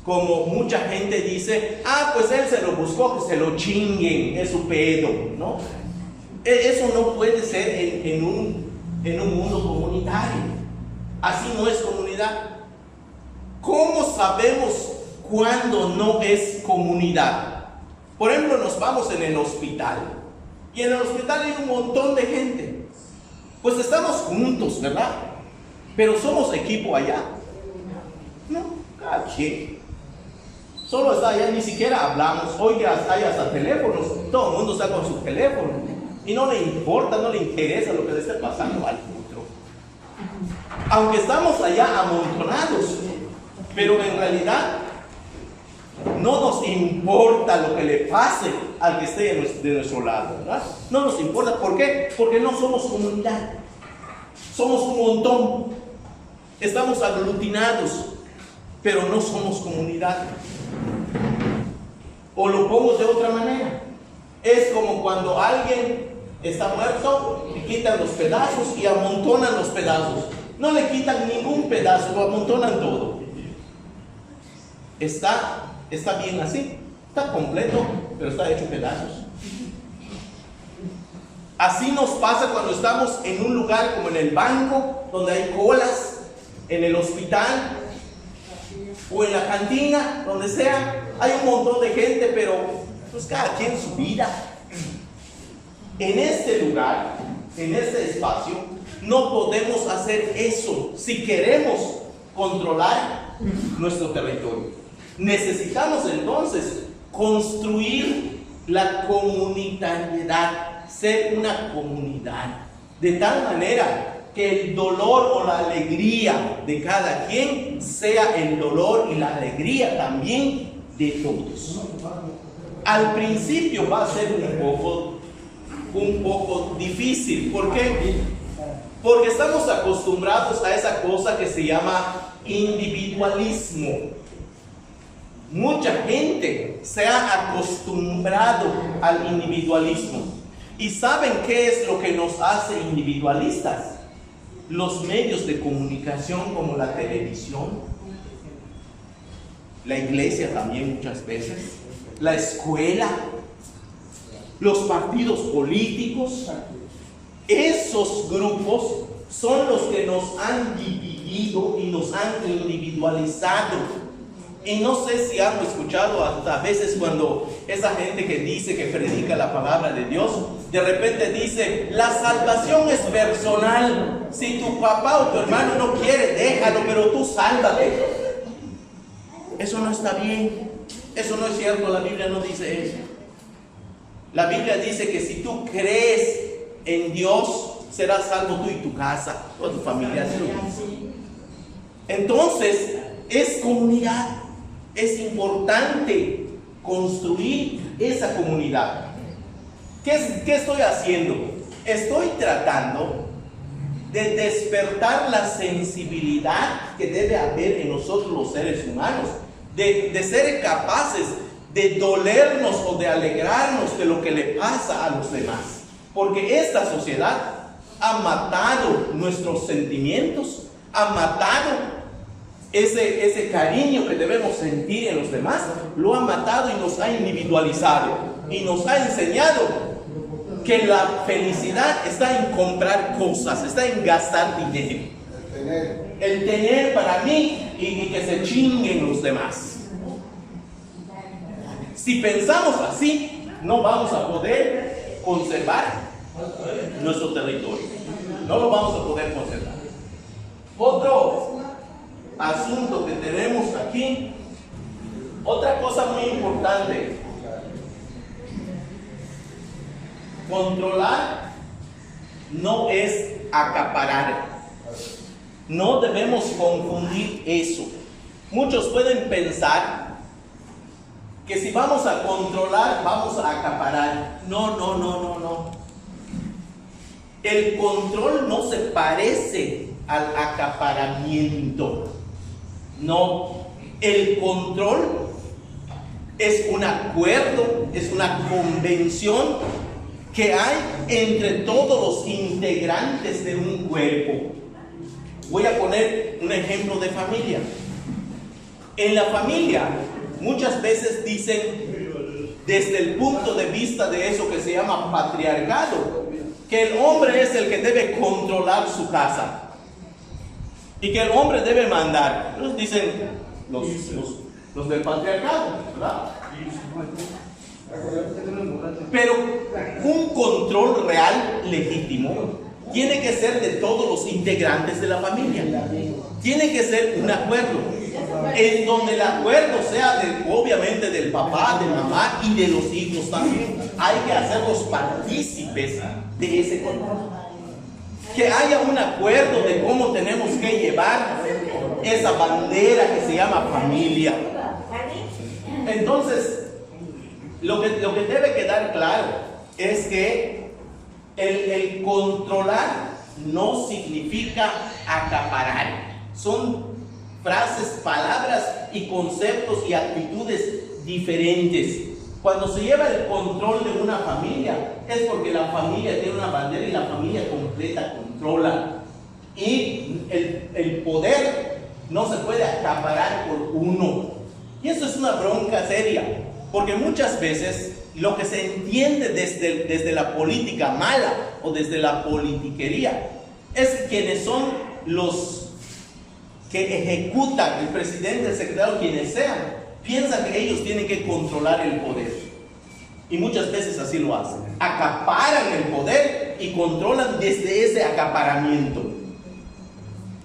como mucha gente dice, pues él se lo buscó, que se lo chinguen, es su pedo, ¿no? Eso no puede ser en un mundo comunitario. Así no es comunidad. ¿Cómo sabemos cuándo no es comunidad? Por ejemplo, nos vamos en el hospital, y en el hospital hay un montón de gente. Pues estamos juntos, ¿verdad? Pero somos equipo allá. No, cada quien. Solo está allá, ni siquiera hablamos. Hoy ya hay hasta teléfonos, todo el mundo está con su teléfono. Y no le importa, no le interesa lo que le esté pasando al otro. Aunque estamos allá amontonados, pero en realidad no nos importa lo que le pase al que esté de nuestro lado, ¿verdad? No nos importa. ¿Por qué? Porque no somos comunidad. Somos un montón. Estamos aglutinados, pero no somos comunidad. O lo pongo de otra manera. Es como cuando alguien está muerto, le quitan los pedazos y amontonan los pedazos. No le quitan ningún pedazo, lo amontonan todo. Está bien así, está completo, pero está hecho pedazos. Así nos pasa cuando estamos en un lugar como en el banco, donde hay colas, en el hospital, o en la cantina, donde sea, hay un montón de gente, pero pues cada quien su vida. En este lugar, en este espacio, no podemos hacer eso si queremos controlar nuestro territorio. Necesitamos entonces construir la comunitariedad, ser una comunidad, de tal manera que el dolor o la alegría de cada quien sea el dolor y la alegría también de todos. Al principio va a ser un poco difícil. ¿Por qué? Porque estamos acostumbrados a esa cosa que se llama individualismo. Mucha gente se ha acostumbrado al individualismo. ¿Y saben qué es lo que nos hace individualistas? Los medios de comunicación como la televisión, la iglesia también muchas veces, la escuela, los partidos políticos. Esos grupos son los que nos han dividido y nos han individualizado. Y no sé si han escuchado hasta a veces cuando esa gente que dice que predica la palabra de Dios, de repente dice, la salvación es personal. Si tu papá o tu hermano no quiere, déjalo, pero tú sálvate. Eso no está bien. Eso no es cierto, la Biblia no dice eso. La Biblia dice que si tú crees en Dios, serás salvo tú y tu casa, o tu familia. Entonces, es comunidad. Es importante construir esa comunidad. ¿Qué estoy haciendo? Estoy tratando de despertar la sensibilidad que debe haber en nosotros los seres humanos, de ser capaces de dolernos o de alegrarnos de lo que le pasa a los demás. Porque esta sociedad ha matado nuestros sentimientos, ha matado ese cariño que debemos sentir en los demás, lo ha matado y nos ha individualizado y nos ha enseñado que la felicidad está en comprar cosas, está en gastar dinero, el tener para mí y que se chinguen los demás. Si pensamos así, no vamos a poder conservar nuestro territorio, no lo vamos a poder conservar. Otro asunto que tenemos aquí, otra cosa muy importante: controlar no es acaparar. No debemos confundir eso. Muchos pueden pensar que si vamos a controlar, vamos a acaparar. No. El control no se parece al acaparamiento. No, el control es un acuerdo, es una convención que hay entre todos los integrantes de un cuerpo. Voy a poner un ejemplo de familia. En la familia, muchas veces dicen, desde el punto de vista de eso que se llama patriarcado, que el hombre es el que debe controlar su casa y que el hombre debe mandar. Entonces dicen los del patriarcado, ¿verdad? Pero un control real, legítimo, tiene que ser de todos los integrantes de la familia. Tiene que ser un acuerdo, en donde el acuerdo sea obviamente del papá, de mamá y de los hijos también. Hay que hacerlos partícipes de ese control. Que haya un acuerdo de cómo tenemos que llevar esa bandera que se llama familia. Entonces, lo que debe quedar claro es que el controlar no significa acaparar. Son frases, palabras y conceptos y actitudes diferentes. Cuando se lleva el control de una familia, es porque la familia tiene una bandera y la familia completa controla. Y el poder no se puede acaparar por uno. Y eso es una bronca seria, porque muchas veces lo que se entiende desde la política mala o desde la politiquería es quienes son los que ejecutan, el presidente, el secretario, quienes sean, piensan que ellos tienen que controlar el poder. Y muchas veces así lo hacen. Acaparan el poder y controlan desde ese acaparamiento.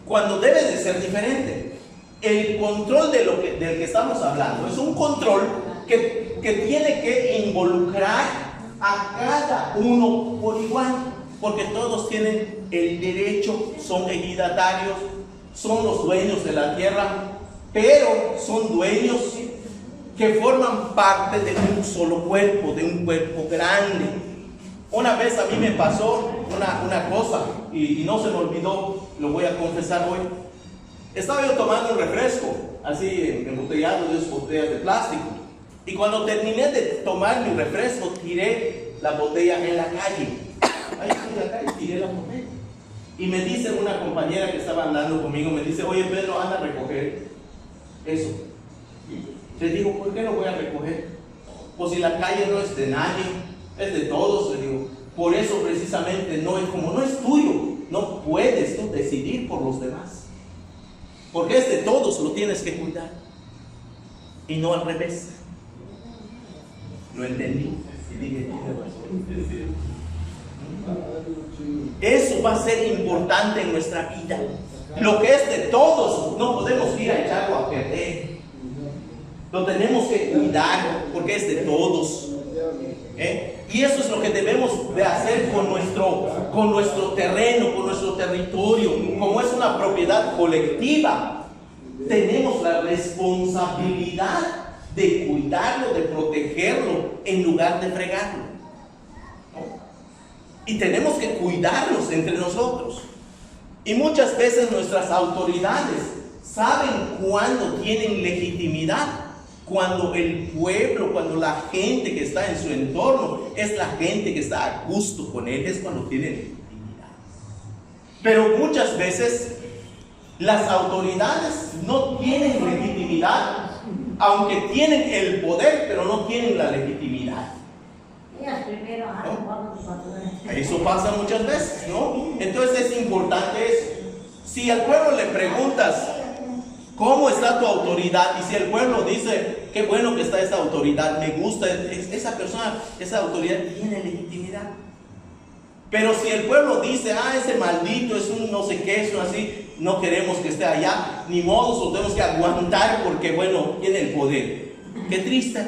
Cuando debe de ser diferente. El control del que estamos hablando es un control que tiene que involucrar a cada uno por igual. Porque todos tienen el derecho, son ejidatarios, son los dueños de la tierra, pero son dueños que forman parte de un solo cuerpo, de un cuerpo grande. Una vez a mí me pasó una cosa y no se me olvidó, lo voy a confesar hoy. Estaba yo tomando un refresco, así embotellado de esas botellas de plástico, y cuando terminé de tomar mi refresco, tiré la botella en la calle. Ahí en la calle tiré la botella. Y me dice una compañera que estaba andando conmigo, me dice, oye Pedro, anda a recoger eso. Le digo, ¿por qué lo voy a recoger? Pues si la calle no es de nadie, es de todos. Le digo, por eso precisamente como no es tuyo, no puedes tú decidir por los demás. Porque es de todos, lo tienes que cuidar. Y no al revés. Lo entendí. Y dije, tiene razón. Eso va a ser importante en nuestra vida. Lo que es de todos, no podemos ir a echarlo a perder. Lo tenemos que cuidar porque es de todos. Y eso es lo que debemos de hacer con nuestro terreno, con nuestro territorio. Como es una propiedad colectiva, tenemos la responsabilidad de cuidarlo, de protegerlo, en lugar de fregarlo. Y tenemos que cuidarnos entre nosotros. Y muchas veces nuestras autoridades saben cuándo tienen legitimidad. Cuando el pueblo, cuando la gente que está en su entorno es la gente que está a gusto con él, es cuando tiene legitimidad. Pero muchas veces las autoridades no tienen legitimidad, aunque tienen el poder, pero no tienen la legitimidad. Eso pasa muchas veces, ¿no? Entonces es importante eso. Si al pueblo le preguntas, ¿cómo está tu autoridad? Y si el pueblo dice, qué bueno que está esa autoridad, me gusta, esa persona, esa autoridad tiene legitimidad. Pero si el pueblo dice, ese maldito es un no sé qué, es un así, no queremos que esté allá, ni modo, lo tenemos que aguantar porque, bueno, tiene el poder. Qué triste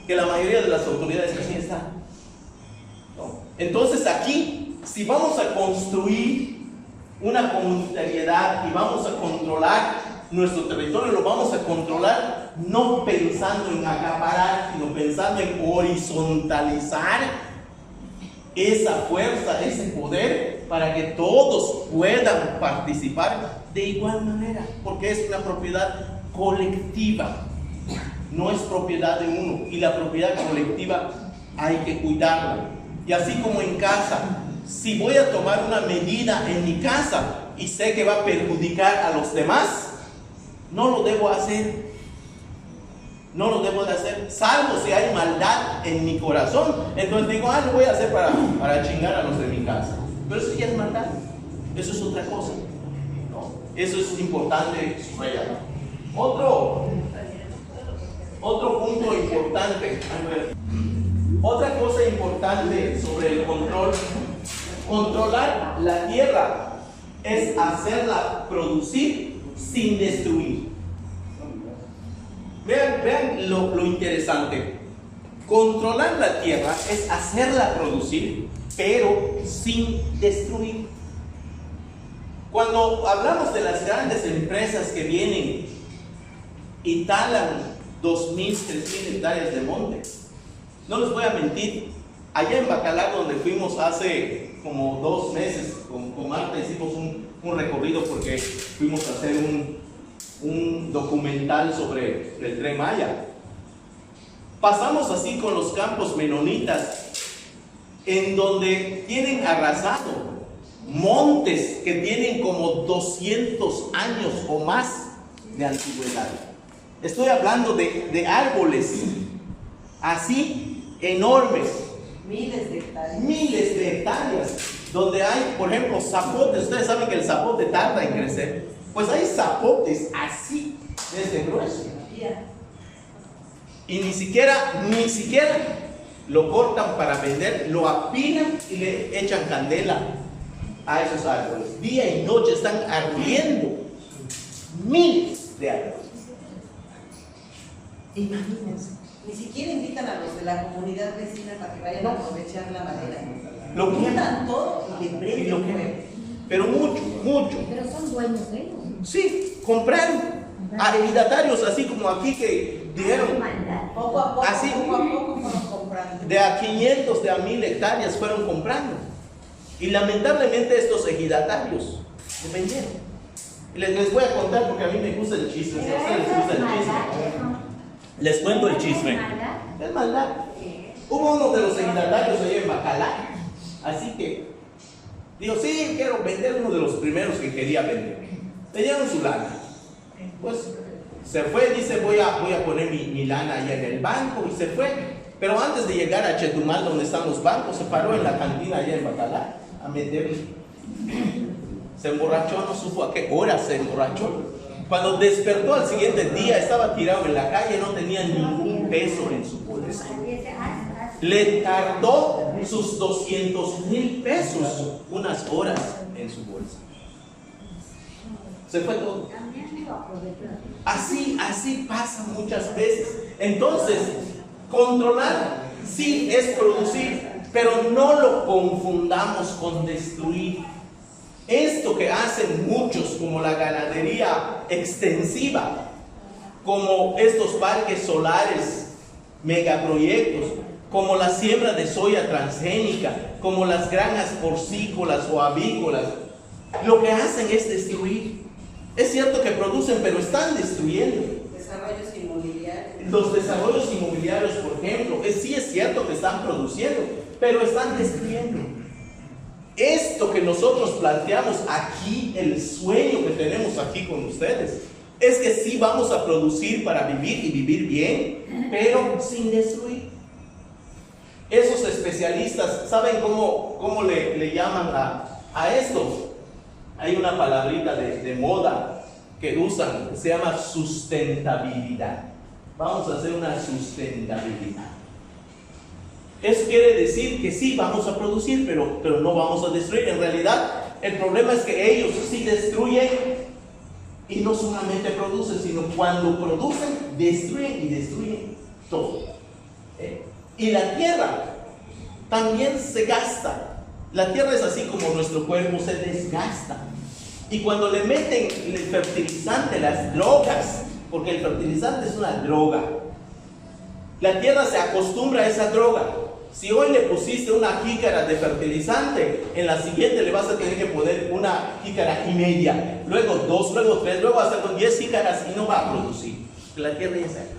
que la mayoría de las autoridades así están. ¿No? Entonces aquí si vamos a construir una comunitariedad y vamos a controlar nuestro territorio, lo vamos a controlar no pensando en acaparar, sino pensando en horizontalizar esa fuerza, ese poder, para que todos puedan participar de igual manera, porque es una propiedad colectiva, no es propiedad de uno, y la propiedad colectiva hay que cuidarla. Y así como en casa, si voy a tomar una medida en mi casa y sé que va a perjudicar a los demás, no lo debo hacer. No lo debo de hacer, salvo si hay maldad en mi corazón. Entonces digo, lo voy a hacer para chingar a los de mi casa. Pero eso ya es maldad. Eso es otra cosa, ¿no? Eso es importante subrayar. Otro punto importante. Otra cosa importante sobre el control. Controlar la tierra es hacerla producir sin destruir. Vean lo interesante. Controlar la tierra es hacerla producir, pero sin destruir. Cuando hablamos de las grandes empresas que vienen y talan 2,000, 3,000 hectáreas de monte, no les voy a mentir, allá en Bacalar, donde fuimos hace como 2 meses, con Marta hicimos un recorrido porque fuimos a hacer un documental sobre el Tren Maya. Pasamos así con los campos menonitas, en donde tienen arrasado montes que tienen como 200 años o más de antigüedad. Estoy hablando de árboles así enormes, Miles de hectáreas. miles de hectáreas, donde hay, por ejemplo, zapotes. Ustedes saben que el zapote tarda en crecer. Pues hay zapotes así, desde grueso. Y ni siquiera lo cortan para vender, lo apilan y le echan candela a esos árboles. Día y noche están ardiendo miles de árboles. Imagínense, ni siquiera invitan a los de la comunidad vecina para que vayan a aprovechar la madera. Lo quitan todo y le Y prenden lo fuego. queman. Pero mucho. Pero son dueños ellos. Sí, compraron a ejidatarios así como aquí que dijeron Maldad. Poco a poco, Así. poco a poco fueron comprando. de a 500, de a 1,000 hectáreas fueron comprando. Y lamentablemente estos ejidatarios se vendieron. Y les voy a contar porque a mí me gusta el chisme. Si a ustedes les gusta el chisme, les cuento el chisme. Es maldad. Hubo uno de los ejidatarios allá en Bacalar, así que dijo, sí, quiero vender, uno de los primeros que quería vender. Le dieron su lana. Pues se fue, dice, voy a poner mi lana allá en el banco, y se fue. Pero antes de llegar a Chetumal, donde están los bancos, se paró en la cantina allá en Bacalar a meterle. Se emborrachó, no supo a qué hora se emborrachó. Cuando despertó al siguiente día, estaba tirado en la calle, no tenía ningún peso en su bolsa. Le tardó sus 200,000 pesos, unas horas en su bolsa. Se fue todo. Así pasa muchas veces. Entonces, controlar sí es producir, pero no lo confundamos con destruir. Esto que hacen muchos, como la ganadería extensiva, como estos parques solares, megaproyectos, como la siembra de soya transgénica, como las granjas porcícolas o avícolas, lo que hacen es destruir. Es cierto que producen, pero están destruyendo. Desarrollos inmobiliarios. Los desarrollos inmobiliarios, por ejemplo, sí es cierto que están produciendo, pero están destruyendo. Esto que nosotros planteamos aquí, el sueño que tenemos aquí con ustedes, es que sí vamos a producir para vivir y vivir bien, pero sin destruir. Esos especialistas, ¿saben cómo le llaman a esto? Hay una palabrita de moda que usan, se llama sustentabilidad. Vamos a hacer una sustentabilidad. Eso quiere decir que sí vamos a producir, pero no vamos a destruir. En realidad, el problema es que ellos sí destruyen y no solamente producen, sino cuando producen, destruyen y destruyen todo. Y la tierra también se gasta. La tierra es así como nuestro cuerpo, se desgasta. Y cuando le meten el fertilizante, las drogas, porque el fertilizante es una droga, la tierra se acostumbra a esa droga. Si hoy le pusiste una jícara de fertilizante, en la siguiente le vas a tener que poner una jícara y media, luego 2, luego 3, luego hasta con 10 jícaras y no va a producir. La tierra ya se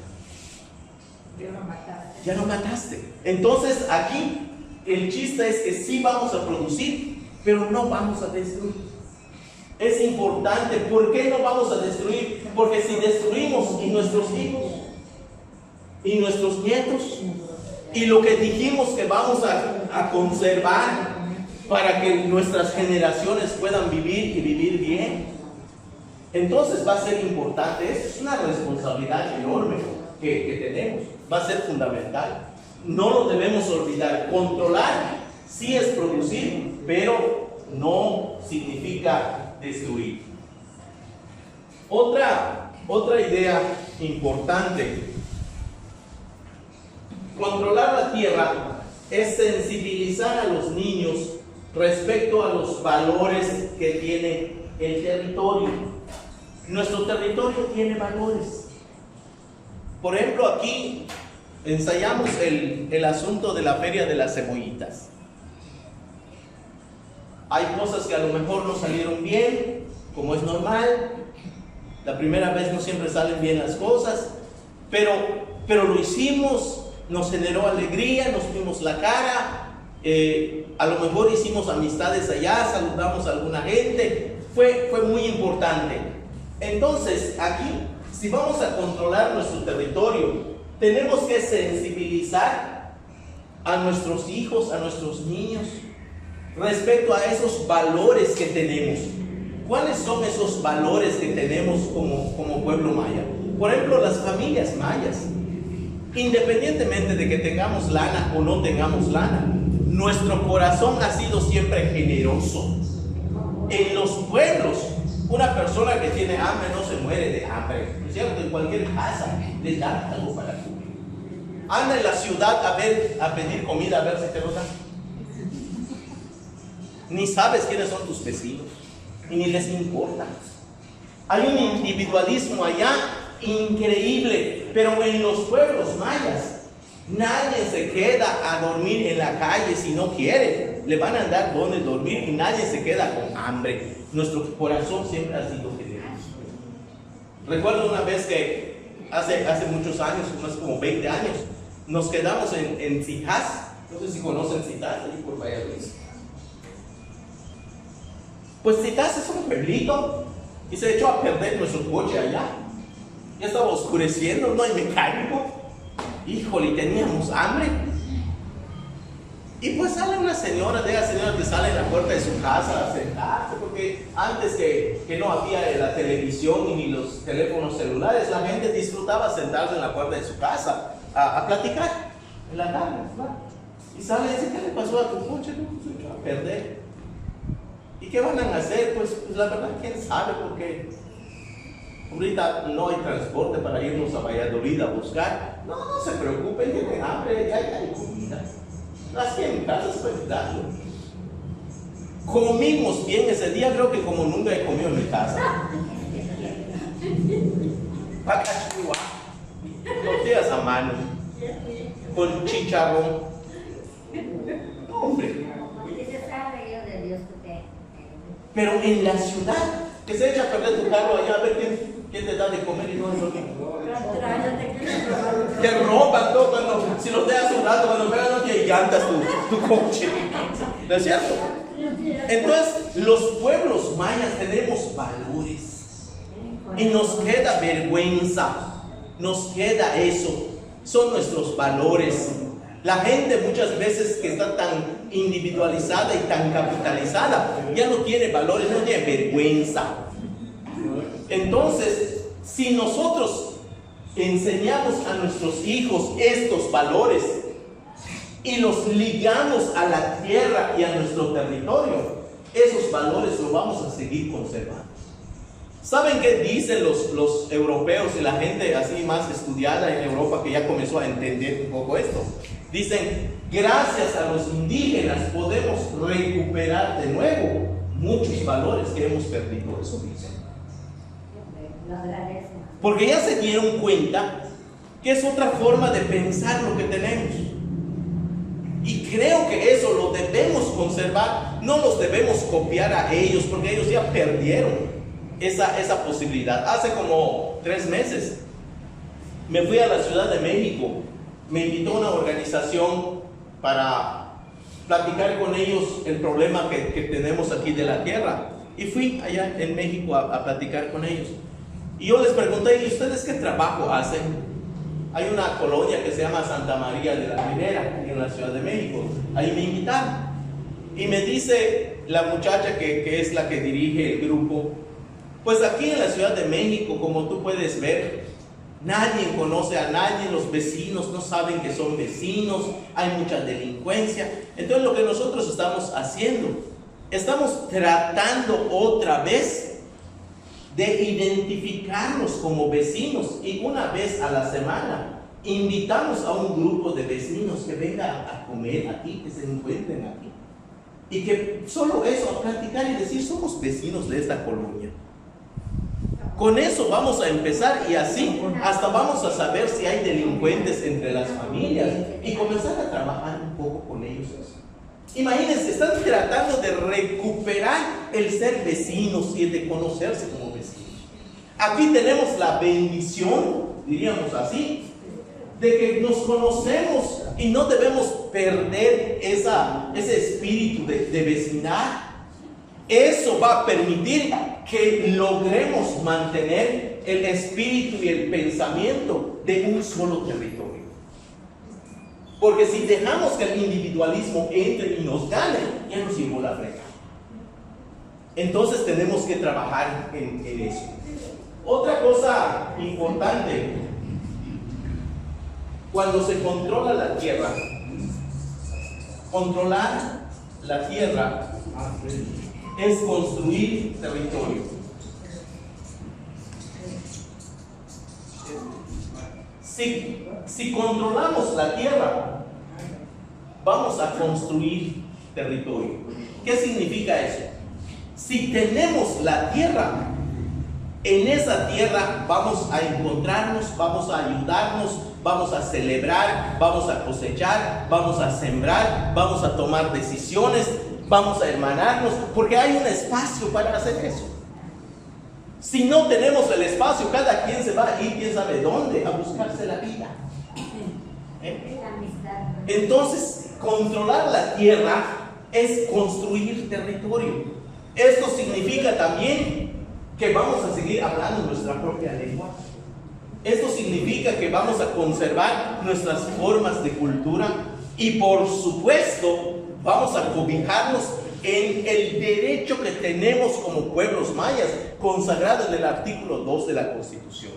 ya no mataste. Entonces aquí el chiste es que sí vamos a producir, pero no vamos a destruir. Es importante. ¿Por qué no vamos a destruir? Porque si destruimos, y nuestros hijos, y nuestros nietos, y lo que dijimos que vamos a conservar para que nuestras generaciones puedan vivir y vivir bien, entonces va a ser importante. Es una responsabilidad enorme que tenemos. Va a ser fundamental. No lo debemos olvidar. Controlar sí es producir, pero no significa destruir. Otra idea importante: controlar la tierra es sensibilizar a los niños respecto a los valores que tiene el territorio. Nuestro territorio tiene valores. Por ejemplo, aquí ensayamos el asunto de la feria de las cebollitas. Hay cosas que a lo mejor no salieron bien, como es normal. La primera vez no siempre salen bien las cosas, pero lo hicimos, nos generó alegría, nos dimos la cara, a lo mejor hicimos amistades allá, saludamos a alguna gente, fue muy importante. Entonces, aquí, si vamos a controlar nuestro territorio, tenemos que sensibilizar a nuestros hijos, a nuestros niños, respecto a esos valores que tenemos. ¿Cuáles son esos valores que tenemos como pueblo maya? Por ejemplo, las familias mayas, independientemente de que tengamos lana o no tengamos lana, nuestro corazón ha sido siempre generoso. En los pueblos, una persona que tiene hambre no se muere de hambre, ¿no es cierto? En cualquier casa le dan algo para comer. Anda en la ciudad a pedir comida, a ver si te lo dan. Ni sabes quiénes son tus vecinos y ni les importa. Hay un individualismo allá increíble, pero en los pueblos mayas nadie se queda a dormir en la calle si no quiere. Le van a dar donde dormir y nadie se queda con hambre. Nuestro corazón siempre ha sido generoso. Recuerdo una vez que hace muchos años, unos como 20 años, nos quedamos en Citás. No sé si conocen Citás, ahí por Valladolid. Pues Citás es un pueblito y se echó a perder nuestro coche allá. Ya estaba oscureciendo, no hay mecánico. Híjole, teníamos hambre. Y pues sale una señora, de las señoras que sale en la puerta de su casa a sentarse, porque antes que no había la televisión ni los teléfonos celulares, la gente disfrutaba sentarse en la puerta de su casa a platicar en la tarde, ¿verdad? Y sale y dice: ¿qué le pasó a tu coche? No, se echó a perder. ¿Y qué van a hacer? Pues la verdad, quién sabe, porque ahorita no hay transporte para irnos a Valladolid a buscar. No se preocupen, tienen hambre, ya hay comida. Así en casa es cuidarlo. Comimos bien ese día, creo que como nunca he comido en mi casa. Pacachua, tortillas a mano, con chicharrón. No, hombre. Pero en la ciudad, que se echa a perder tu carro allá, a ver quién te da de comer y no es lo mismo. Te roban todo cuando, si los dejas un rato, cuando vean no tiene llantas tu coche. ¿No es cierto? Entonces, los pueblos mayas tenemos valores. Y nos queda vergüenza. Nos queda eso. Son nuestros valores. La gente muchas veces que está tan individualizada y tan capitalizada, ya no tiene valores, no tiene vergüenza. Entonces, si nosotros enseñamos a nuestros hijos estos valores y los ligamos a la tierra y a nuestro territorio, esos valores los vamos a seguir conservando. ¿Saben qué dicen los europeos y la gente así más estudiada en Europa que ya comenzó a entender un poco esto? Dicen: gracias a los indígenas podemos recuperar de nuevo muchos valores que hemos perdido. Eso dice. Lo agradezco. Porque ya se dieron cuenta que es otra forma de pensar lo que tenemos. Y creo que eso lo debemos conservar, no los debemos copiar a ellos, porque ellos ya perdieron esa posibilidad. Hace como 3 meses me fui a la Ciudad de México, me invitó una organización para platicar con ellos el problema que tenemos aquí de la tierra. Y fui allá en México a platicar con ellos. Y yo les pregunté, ¿y ustedes qué trabajo hacen? Hay una colonia que se llama Santa María de la Ribera, en la Ciudad de México. Ahí me invitaron. Y me dice la muchacha que es la que dirige el grupo, pues aquí en la Ciudad de México, como tú puedes ver, nadie conoce a nadie, los vecinos no saben que son vecinos, hay mucha delincuencia. Entonces lo que nosotros estamos haciendo, estamos tratando otra vez de identificarnos como vecinos, y una vez a la semana invitamos a un grupo de vecinos que venga a comer aquí, que se encuentren aquí, y que solo eso, a platicar y decir, somos vecinos de esta colonia. Con eso vamos a empezar, y así hasta vamos a saber si hay delincuentes entre las familias y comenzar a trabajar un poco con ellos. Imagínense, están tratando de recuperar el ser vecinos y el de conocerse como vecinos. Aquí tenemos la bendición, diríamos así, de que nos conocemos y no debemos perder ese espíritu de vecindad. Eso va a permitir que logremos mantener el espíritu y el pensamiento de un solo territorio. Porque si dejamos que el individualismo entre y nos gane, ya nos llevó la frega. Entonces tenemos que trabajar en eso. Otra cosa importante, cuando se controla la tierra, controlar la tierra es construir territorio. Si controlamos la tierra, vamos a construir territorio. ¿Qué significa eso? Si tenemos la tierra, en esa tierra vamos a encontrarnos, vamos a ayudarnos, vamos a celebrar, vamos a cosechar, vamos a sembrar, vamos a tomar decisiones, vamos a hermanarnos, porque hay un espacio para hacer eso. Si no tenemos el espacio, cada quien se va a ir, quién sabe dónde, a buscarse la vida. Entonces, controlar la tierra es construir territorio. Esto significa también que vamos a seguir hablando nuestra propia lengua. Esto significa que vamos a conservar nuestras formas de cultura y, por supuesto, vamos a cobijarnos en el derecho que tenemos como pueblos mayas, consagrado en el artículo 2 de la Constitución.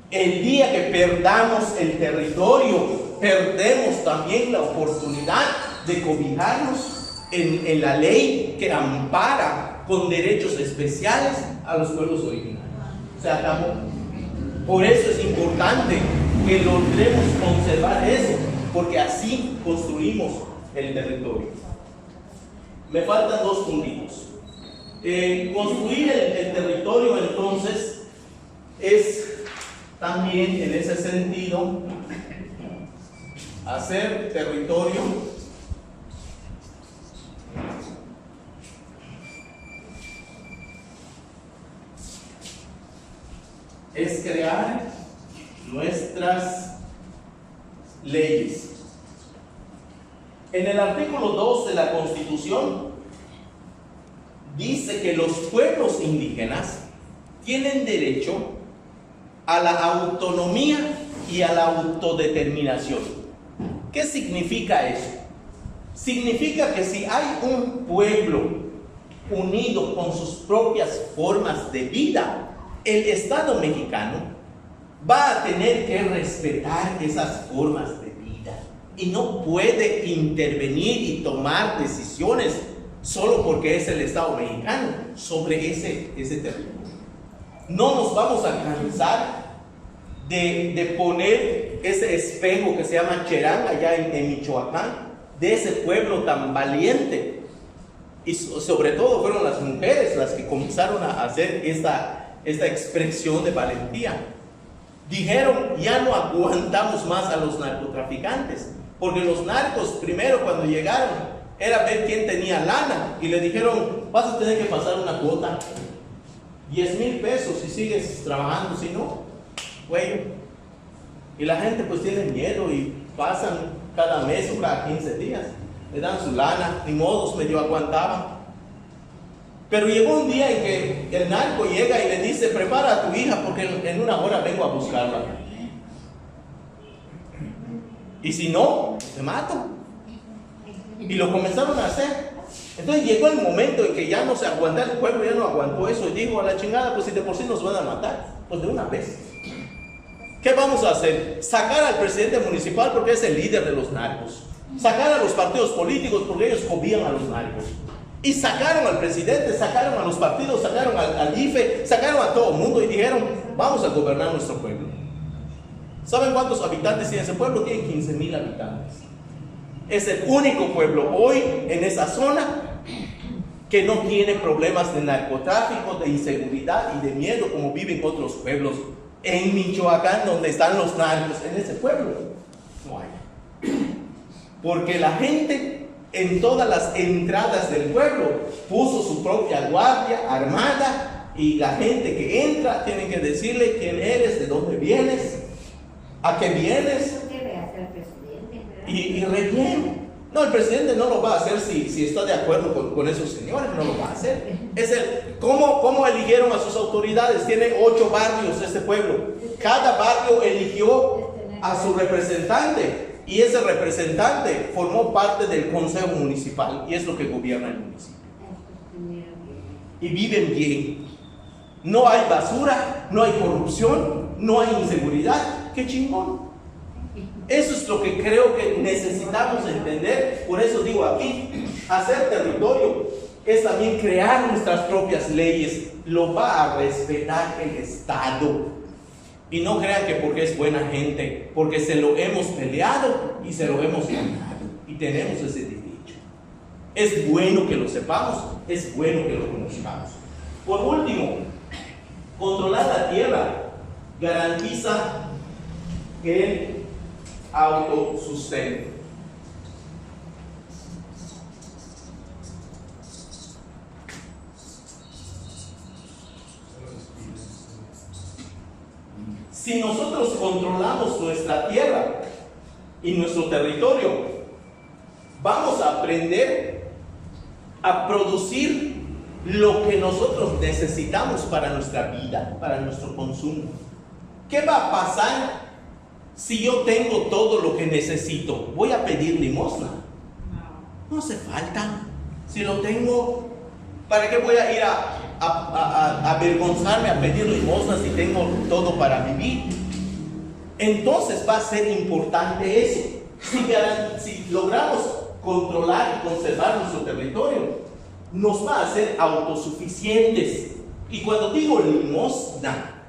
El día que perdamos el territorio, perdemos también la oportunidad de cobijarnos en la ley que ampara con derechos especiales a los pueblos originarios. Se acabó. Por eso es importante que logremos conservar eso, porque así construimos el territorio. Me faltan 2 puntitos. Construir el territorio, entonces, es también en ese sentido hacer territorio es crear nuestras leyes. En el artículo 2 de la Constitución dice que los pueblos indígenas tienen derecho a la autonomía y a la autodeterminación. ¿Qué significa eso? Significa que si hay un pueblo unido con sus propias formas de vida, el Estado mexicano va a tener que respetar esas formas de vida y no puede intervenir y tomar decisiones solo porque es el Estado mexicano sobre ese territorio. No nos vamos a cansar de poner ese espejo que se llama Cherán allá en Michoacán, de ese pueblo tan valiente. Y sobre todo fueron las mujeres las que comenzaron a hacer esta expresión de valentía. Dijeron, ya no aguantamos más a los narcotraficantes, porque los narcos primero cuando llegaron era ver quién tenía lana, y le dijeron, vas a tener que pasar una cuota, 10,000 pesos si sigues trabajando, si no, güey. Y la gente pues tiene miedo y pasan cada mes o cada 15 días, le dan su lana, ni modos, medio aguantaban. Pero llegó un día en que el narco llega y le dice, prepara a tu hija porque en una hora vengo a buscarla. Y si no, te mato. Y lo comenzaron a hacer. Entonces llegó el momento en que ya no se aguantó, el pueblo ya no aguantó eso y dijo, a la chingada, pues si de por sí nos van a matar, pues de una vez. ¿Qué vamos a hacer? Sacar al presidente municipal porque es el líder de los narcos. Sacar a los partidos políticos porque ellos cobian a los narcos. Y sacaron al presidente, sacaron a los partidos, sacaron al IFE, sacaron a todo el mundo y dijeron, vamos a gobernar nuestro pueblo. ¿Saben cuántos habitantes tiene ese pueblo? Tiene 15,000 habitantes. Es el único pueblo hoy en esa zona que no tiene problemas de narcotráfico, de inseguridad y de miedo como viven otros pueblos. En Michoacán, donde están los narcos, en ese pueblo no hay. Porque la gente en todas las entradas del pueblo puso su propia guardia armada, y la gente que entra tiene que decirle quién eres, de dónde vienes, a qué vienes. Eso debe hacer el presidente, ¿verdad? Y relleno. No, el presidente no lo va a hacer si está de acuerdo con esos señores, no lo va a hacer. ¿Cómo eligieron a sus autoridades? Tiene 8 barrios este pueblo. Cada barrio eligió a su representante. Y ese representante formó parte del consejo municipal y es lo que gobierna el municipio. Y viven bien. No hay basura, no hay corrupción, no hay inseguridad. ¡Qué chingón! Eso es lo que creo que necesitamos entender. Por eso digo aquí, hacer territorio es también crear nuestras propias leyes. Lo va a respetar el Estado. Y no crean que porque es buena gente, porque se lo hemos peleado y se lo hemos ganado. Y tenemos ese derecho. Es bueno que lo sepamos, es bueno que lo conozcamos. Por último, controlar la tierra garantiza el autosustento. Si nosotros controlamos nuestra tierra y nuestro territorio, vamos a aprender a producir lo que nosotros necesitamos para nuestra vida, para nuestro consumo. ¿Qué va a pasar si yo tengo todo lo que necesito? ¿Voy a pedir limosna? No hace falta. Si lo tengo, ¿para qué voy a ir a avergonzarme a pedir limosna si tengo todo para vivir? Entonces va a ser importante eso. Si logramos controlar y conservar nuestro territorio, nos va a hacer autosuficientes. Y cuando digo limosna,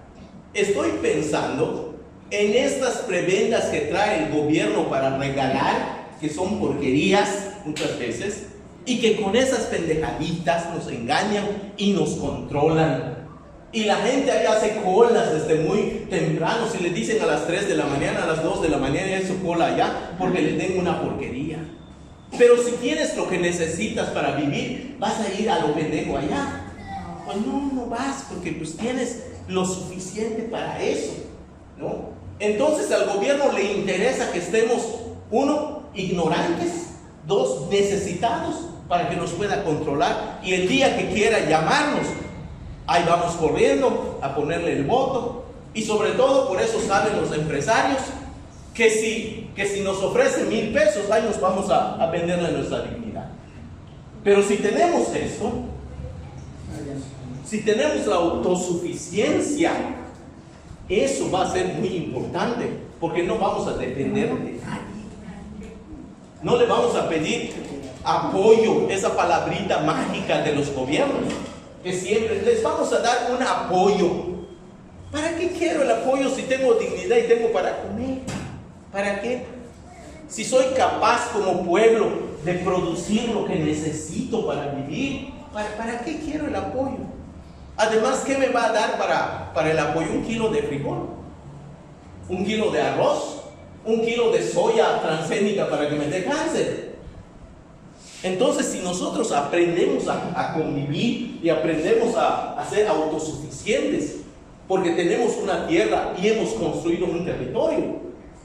estoy pensando en estas prebendas que trae el gobierno para regalar, que son porquerías muchas veces, y que con esas pendejaditas nos engañan y nos controlan. Y la gente ahí hace colas desde muy temprano. Si le dicen a las 3 de la mañana, a las 2 de la mañana, ya es su cola allá, porque le den una porquería. Pero si tienes lo que necesitas para vivir, vas a ir a lo pendejo allá. Pues no vas, porque pues tienes lo suficiente para eso, ¿no? Entonces al gobierno le interesa que estemos, 1, ignorantes, 2, necesitados, para que nos pueda controlar, y el día que quiera llamarnos, ahí vamos corriendo a ponerle el voto. Y sobre todo por eso saben los empresarios que si nos ofrecen 1,000 pesos, ahí nos vamos a venderle nuestra dignidad. Pero si tenemos esto, si tenemos la autosuficiencia, eso va a ser muy importante, porque no vamos a depender de nadie. No le vamos a pedir apoyo, esa palabrita mágica de los gobiernos, que siempre les vamos a dar un apoyo. ¿Para qué quiero el apoyo si tengo dignidad y tengo para comer? ¿Para qué? Si soy capaz como pueblo de producir lo que necesito para vivir, ¿para qué quiero el apoyo? Además, ¿qué me va a dar para el apoyo? 1 kilo de frijol, 1 kilo de arroz, 1 kilo de soya transgénica para que me dé cáncer. Entonces, si nosotros aprendemos a convivir y aprendemos a ser autosuficientes, porque tenemos una tierra y hemos construido un territorio,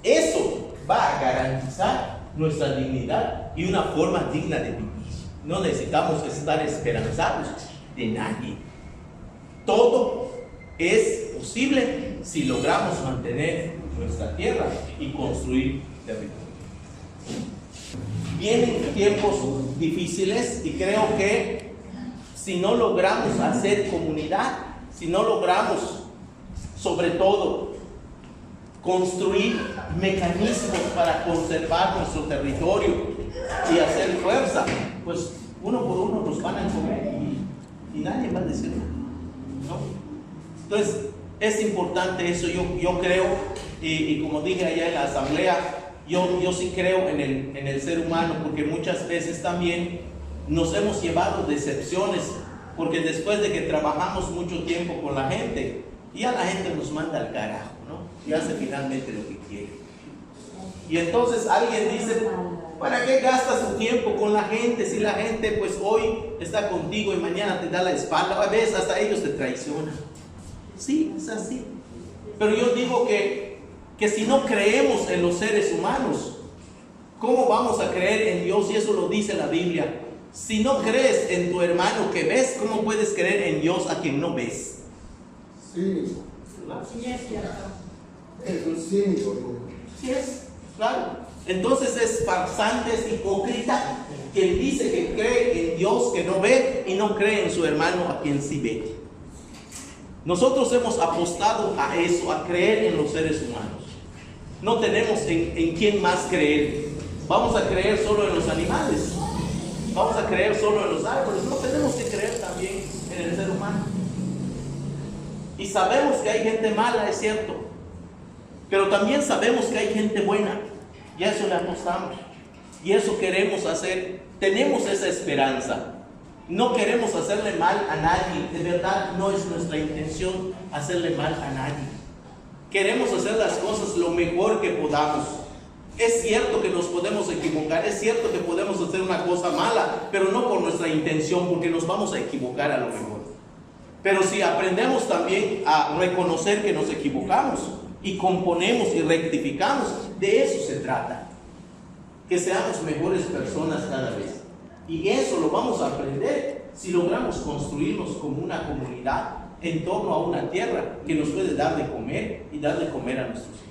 eso va a garantizar nuestra dignidad y una forma digna de vivir. No necesitamos estar esperanzados de nadie. Todo es posible si logramos mantener nuestra tierra y construir territorio. Vienen tiempos difíciles y creo que si no logramos hacer comunidad, si no logramos sobre todo construir mecanismos para conservar nuestro territorio y hacer fuerza, pues uno por uno nos van a comer y nadie va a decir nada, ¿no? Entonces es importante eso. Yo creo, y como dije allá en la asamblea, yo sí creo en el ser humano, porque muchas veces también nos hemos llevado decepciones, porque después de que trabajamos mucho tiempo con la gente, ya la gente nos manda al carajo, ¿no? Y hace finalmente lo que quiere. Y entonces alguien dice, ¿para qué gastas tu tiempo con la gente si la gente pues hoy está contigo y mañana te da la espalda? A veces hasta ellos te traicionan. Sí, es así. Pero yo digo que si no creemos en los seres humanos, ¿cómo vamos a creer en Dios? Y eso lo dice la Biblia. Si no crees en tu hermano que ves, ¿cómo puedes creer en Dios a quien no ves? Cínico. Sí, es cierto. Es un cínico. Sí es, claro. Entonces es farsante, es hipócrita quien dice que cree en Dios que no ve y no cree en su hermano a quien sí ve. Nosotros hemos apostado a eso, a creer en los seres humanos. No tenemos en quién más creer. Vamos a creer solo en los animales. Vamos a creer solo en los árboles. No, tenemos que creer también en el ser humano. Y sabemos que hay gente mala, es cierto. Pero también sabemos que hay gente buena. Y a eso le apostamos. Y eso queremos hacer. Tenemos esa esperanza. No queremos hacerle mal a nadie. De verdad, no es nuestra intención hacerle mal a nadie. Queremos hacer las cosas lo mejor que podamos. Es cierto que nos podemos equivocar. Es cierto que podemos hacer una cosa mala, pero no por nuestra intención, porque nos vamos a equivocar a lo mejor. Pero si aprendemos también a reconocer que nos equivocamos y componemos y rectificamos, de eso se trata. Que seamos mejores personas cada vez. Y eso lo vamos a aprender si logramos construirnos como una comunidad en torno a una tierra que nos puede dar de comer y dar de comer a nuestros hijos.